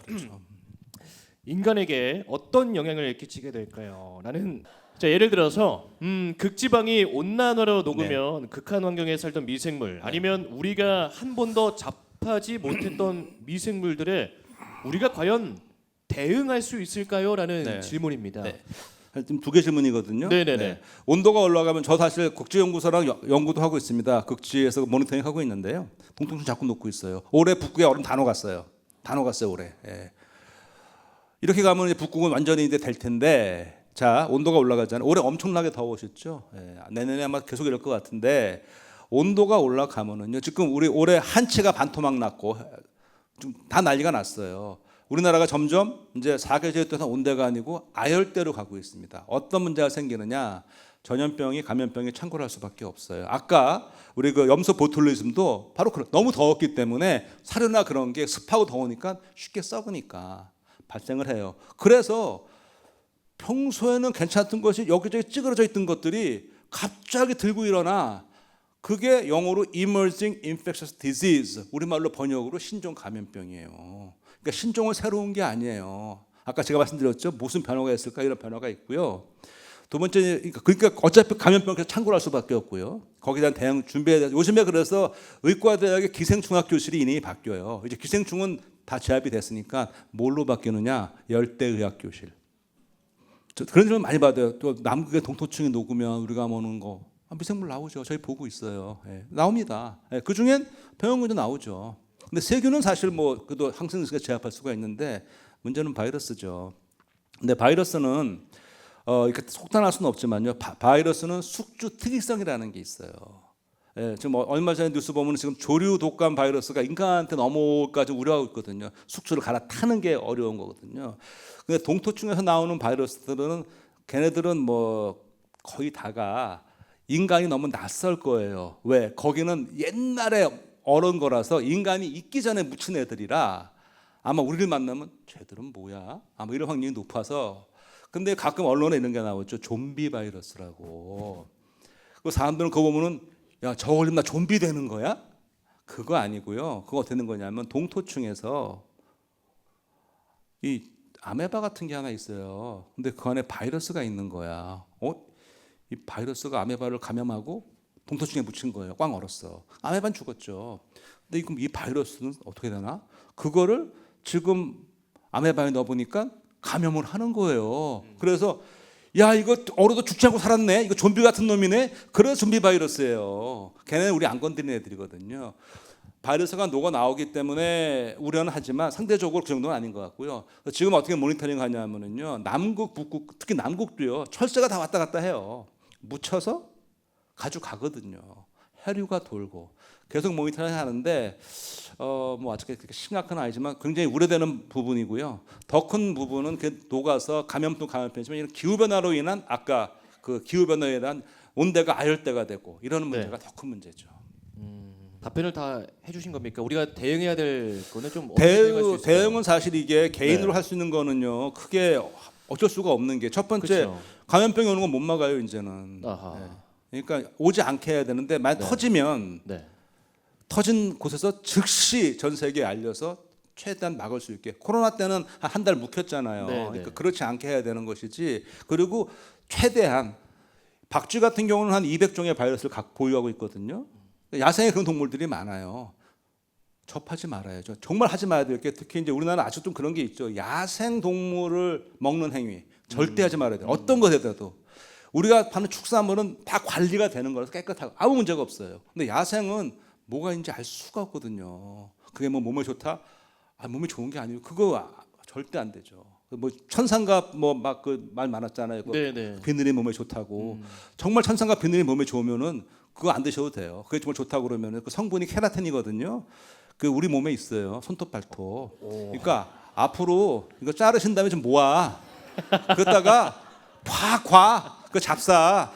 인간에게 어떤 영향을 끼치게 될까요? 라는 자, 예를 들어서 극지방이 온난화로 녹으면 극한 환경에 살던 미생물 아니면 우리가 한 번도 접하지 못했던 미생물들에 우리가 과연 대응할 수 있을까요? 라는 네. 질문입니다. 네. 지금 두 개 질문이거든요. 네네네. 온도가 올라가면 저 사실 국지연구소랑 연구도 하고 있습니다. 극지에서 모니터링 하고 있는데요. 동통증 자꾸 놓고 있어요. 올해 북극에 얼음 다 녹았어요. 다 녹았어요 올해. 예. 이렇게 가면 이제 북극은 완전히 이제 될 텐데, 자 온도가 올라가잖아요. 올해 엄청나게 더우셨죠. 예. 내년에 아마 계속 이럴 것 같은데 온도가 올라가면은요. 지금 우리 올해 한치가 반토막 났고 좀 다 난리가 났어요. 우리나라가 점점 이제 사계절 동안 온대가 아니고 아열대로 가고 있습니다. 어떤 문제가 생기느냐? 전염병이 감염병이 창궐할 수밖에 없어요. 아까 우리 그 염소 보툴리즘도 바로 너무 더웠기 때문에 사료나 그런 게 습하고 더우니까 쉽게 썩으니까 발생을 해요. 그래서 평소에는 괜찮던 것이 여기저기 찌그러져 있던 것들이 갑자기 들고 일어나 그게 영어로 emerging infectious disease, 우리말로 번역으로 신종 감염병이에요. 그러니까 신종은 새로운 게 아니에요. 아까 제가 말씀드렸죠. 무슨 변화가 있을까? 이런 변화가 있고요. 두 번째, 그러니까 어차피 감염병에서 창궐할 수밖에 없고요. 거기에 대한 대응 준비해야 돼. 요즘에 그래서 의과대학의 기생충학교실이 이름이 바뀌어요. 이제 기생충은 다 제압이 됐으니까 뭘로 바뀌느냐? 열대의학교실. 그런 질문 많이 받아요. 또 남극에 동토층이 녹으면 우리가 먹는 거 미생물 나오죠. 저희 보고 있어요. 예, 나옵니다. 예, 그 중엔 병원군도 나오죠. 근데 세균은 사실 뭐 그래도 항생제가 제압할 수가 있는데 문제는 바이러스죠. 근데 바이러스는 이렇게 속단할 수는 없지만요. 바이러스는 숙주 특이성이라는 게 있어요. 예, 지금 얼마 전에 뉴스 보면 지금 조류 독감 바이러스가 인간한테 넘어올까지 우려하고 있거든요. 숙주를 갈아타는 게 어려운 거거든요. 근데 동토층에서 나오는 바이러스들은 걔네들은 뭐 거의 다가 인간이 너무 낯설 거예요. 왜? 거기는 옛날에 얼은 거라서 인간이 있기 전에 묻힌 애들이라 아마 우리를 만나면 쟤들은 뭐야? 아마 이런 확률이 높아서. 근데 가끔 언론에 이런 게 나오죠. 좀비 바이러스라고. 그 사람들은 그거 보면은 야, 저거 걸리면 나 좀비 되는 거야? 그거 아니고요. 그거 어떻게 되는 거냐면 동토층에서 이 아메바 같은 게 하나 있어요. 근데 그 안에 바이러스가 있는 거야. 이 바이러스가 아메바를 감염하고 동토층에 묻힌 거예요. 꽝 얼었어. 아메바는 죽었죠. 근데 이 바이러스는 어떻게 되나? 그거를 지금 아메바에 넣어보니까 감염을 하는 거예요. 그래서 야 이거 얼어도 죽지 않고 살았네. 이거 좀비 같은 놈이네. 그래서 좀비 바이러스예요. 걔네는 우리 안 건드리는 애들이거든요. 바이러스가 녹아 나오기 때문에 우려는 하지만 상대적으로 그 정도는 아닌 것 같고요. 지금 어떻게 모니터링 하냐면요. 남극, 북극, 특히 남극도요. 철새가 다 왔다 갔다 해요. 묻혀서 가져가거든요. 혈류가 돌고 계속 모니터링 하는데 뭐 아직까지 그렇게 심각한 아니지만 굉장히 우려되는 부분이고요. 더 큰 부분은 그 녹아서 감염도 감염병이지만 이런 기후 변화로 인한 아까 그 기후 변화에 대한 온대가 아열대가 되고 이러는 문제가 더 큰 문제죠. 답변을 다 해주신 겁니까? 우리가 대응해야 될 거는 좀 어떻게 대응할 수 있을까요? 대응은 사실 이게 개인으로 할 수 있는 거는요. 크게 어쩔 수가 없는 게 첫 번째 그쵸. 감염병이 오는 건 못 막아요 이제는. 아하. 그러니까 오지 않게 해야 되는데 만약 터지면 네. 터진 곳에서 즉시 전 세계에 알려서 최대한 막을 수 있게. 코로나 때는 한 달 묵혔잖아요. 네, 그러니까 네. 그렇지 않게 해야 되는 것이지. 그리고 최대한 박쥐 같은 경우는 한 200종의 바이러스를 보유하고 있거든요. 야생에 그런 동물들이 많아요. 접하지 말아야죠. 정말 하지 말아야 될 게 특히 이제 우리나라 아직 좀 그런 게 있죠. 야생 동물을 먹는 행위 절대 하지 말아야 돼요. 어떤 것에도 우리가 파는 축산물은 다 관리가 되는 거라서 깨끗하고 아무 문제가 없어요. 근데 야생은 뭐가 있는지 알 수가 없거든요. 그게 뭐 몸에 좋다? 몸에 좋은 게 아니고 그거 절대 안 되죠. 뭐 천상갑 뭐 막 그 말 많았잖아요. 네네. 비늘이 몸에 좋다고. 정말 천상갑 비늘이 몸에 좋으면은 그거 안 드셔도 돼요. 그게 정말 좋다고 그러면은 그 성분이 케라틴이거든요. 그 우리 몸에 있어요. 손톱 발톱. 그러니까 앞으로 이거 자르신 다음에 좀 모아. 그러다가 그 잡사.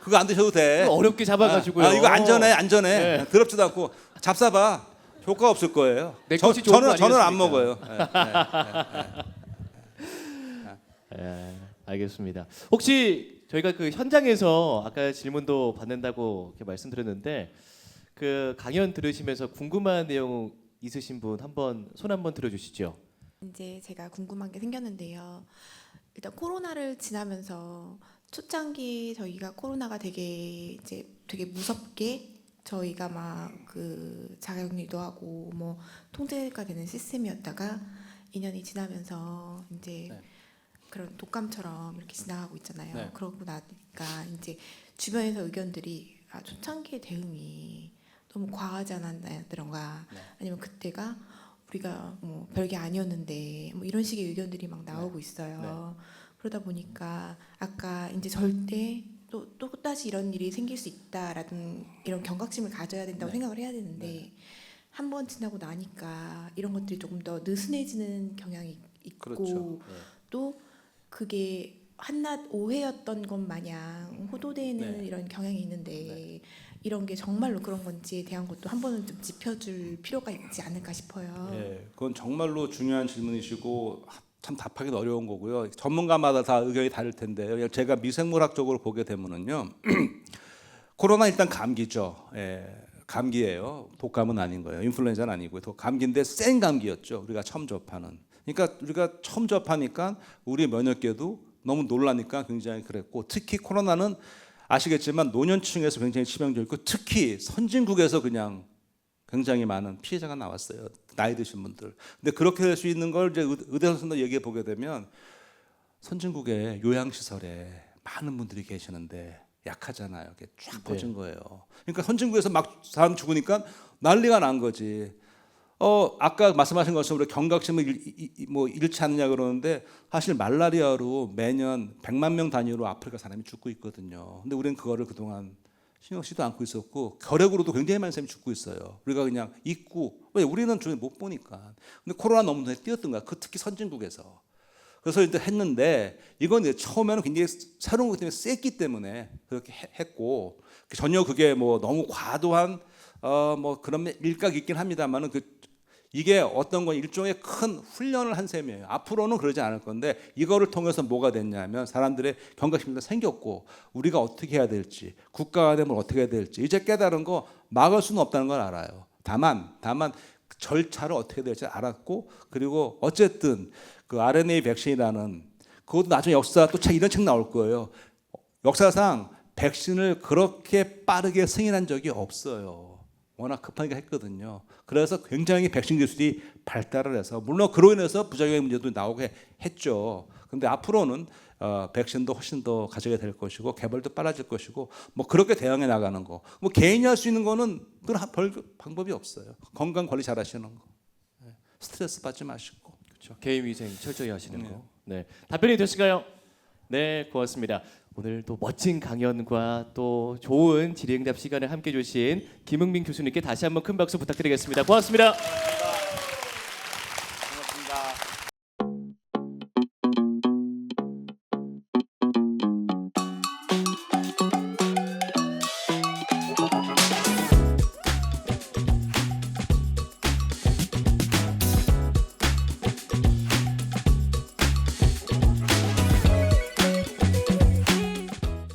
그거 안 드셔도 돼. 어렵게 잡아가지고요. 이거 안전해. 네. 더럽지도 않고 잡사봐. 효과 없을 거예요. 내 것이 좋은 거 저는 안 아니겠습니까? 먹어요. 알겠습니다. 혹시 저희가 그 현장에서 아까 질문도 받는다고 이렇게 말씀드렸는데 그 강연 들으시면서 궁금한 내용 있으신 분 한번 손 한번 들어주시죠. 이제 제가 궁금한 게 생겼는데요. 일단 코로나를 지나면서 초창기 저희가 코로나가 되게 무섭게 저희가 막 그 자가격리도 하고 뭐 통제가 되는 시스템이었다가 2년이 지나면서 이제 그런 독감처럼 이렇게 지나가고 있잖아요. 네. 그러고 나니까 이제 주변에서 의견들이 초창기의 대응이 너무 과하지 않았나요던가 아니면 그때가 우리가 뭐 별게 아니었는데 뭐 이런 식의 의견들이 막 나오고 있어요. 그러다 보니까 아까 이제 절대 또 다시 이런 일이 생길 수 있다라는 이런 경각심을 가져야 된다고 생각을 해야 되는데 한 번 지나고 나니까 이런 것들이 조금 더 느슨해지는 경향이 있고 그렇죠. 또 그게 한낱 오해였던 것 마냥 호도되는 이런 경향이 있는데 이런 게 정말로 그런 건지에 대한 것도 한 번은 좀 짚어줄 필요가 있지 않을까 싶어요. 그건 정말로 중요한 질문이시고 참 답하기는 어려운 거고요. 전문가마다 다 의견이 다를 텐데요. 제가 미생물학적으로 보게 되면은요. 코로나 일단 감기죠. 감기예요. 독감은 아닌 거예요. 인플루엔자는 아니고요. 감기인데 센 감기였죠. 우리가 처음 접하는. 그러니까 우리가 처음 접하니까 우리 면역계도 너무 놀라니까 굉장히 그랬고 특히 코로나는 아시겠지만 노년층에서 굉장히 치명적이고 특히 선진국에서 그냥 굉장히 많은 피해자가 나왔어요. 나이 드신 분들. 근데 그렇게 될 수 있는 걸 이제 의대 선생님들 얘기해 보게 되면 선진국의 요양시설에 많은 분들이 계시는데 약하잖아요. 이게 쫙 퍼진 거예요. 그러니까 선진국에서 막 사람 죽으니까 난리가 난 거지. 아까 말씀하신 것처럼 우리 경각심을 잃지 않느냐 그러는데 사실 말라리아로 매년 100만 명 단위로 아프리카 사람이 죽고 있거든요. 근데 우리는 그거를 그동안 신경쓰지도 않고 있었고 결핵으로도 굉장히 많은 사람이 죽고 있어요. 우리가 그냥 잊고 왜 우리는 주변에 못 보니까. 근데 코로나 너무 눈에 띄었던 거야. 특히 선진국에서. 그래서 이제 했는데 이건 이제 처음에는 굉장히 새로운 것 때문에 셌기 때문에 그렇게 했고 전혀 그게 뭐 너무 과도한 뭐 그런 일각이 있긴 합니다만은 이게 어떤 건 일종의 큰 훈련을 한 셈이에요. 앞으로는 그러지 않을 건데 이거를 통해서 뭐가 됐냐면 사람들의 경각심도 생겼고 우리가 어떻게 해야 될지 국가가 되면 어떻게 해야 될지 이제 깨달은 거 막을 수는 없다는 걸 알아요. 다만 절차를 어떻게 해야 될지 알았고 그리고 어쨌든 그 RNA 백신이라는 그것도 나중에 역사 또 이런 책 나올 거예요. 역사상 백신을 그렇게 빠르게 승인한 적이 없어요. 워낙 급하게 했거든요. 그래서 굉장히 백신 기술이 발달을 해서 물론 그로 인해서 부작용의 문제도 나오게 했죠. 그런데 앞으로는 백신도 훨씬 더 가져야 될 것이고 개발도 빨라질 것이고 뭐 그렇게 대응해 나가는 거. 뭐 개인이 할 수 있는 거는 별 방법이 없어요. 건강 관리 잘 하시는 거. 스트레스 받지 마시고. 그렇죠. 개인 위생 철저히 하시는 거. 네. 답변이 되실까요? 네, 고맙습니다. 오늘 또 멋진 강연과 또 좋은 질의응답 시간을 함께 주신 김흥민 교수님께 다시 한번 큰 박수 부탁드리겠습니다. 고맙습니다.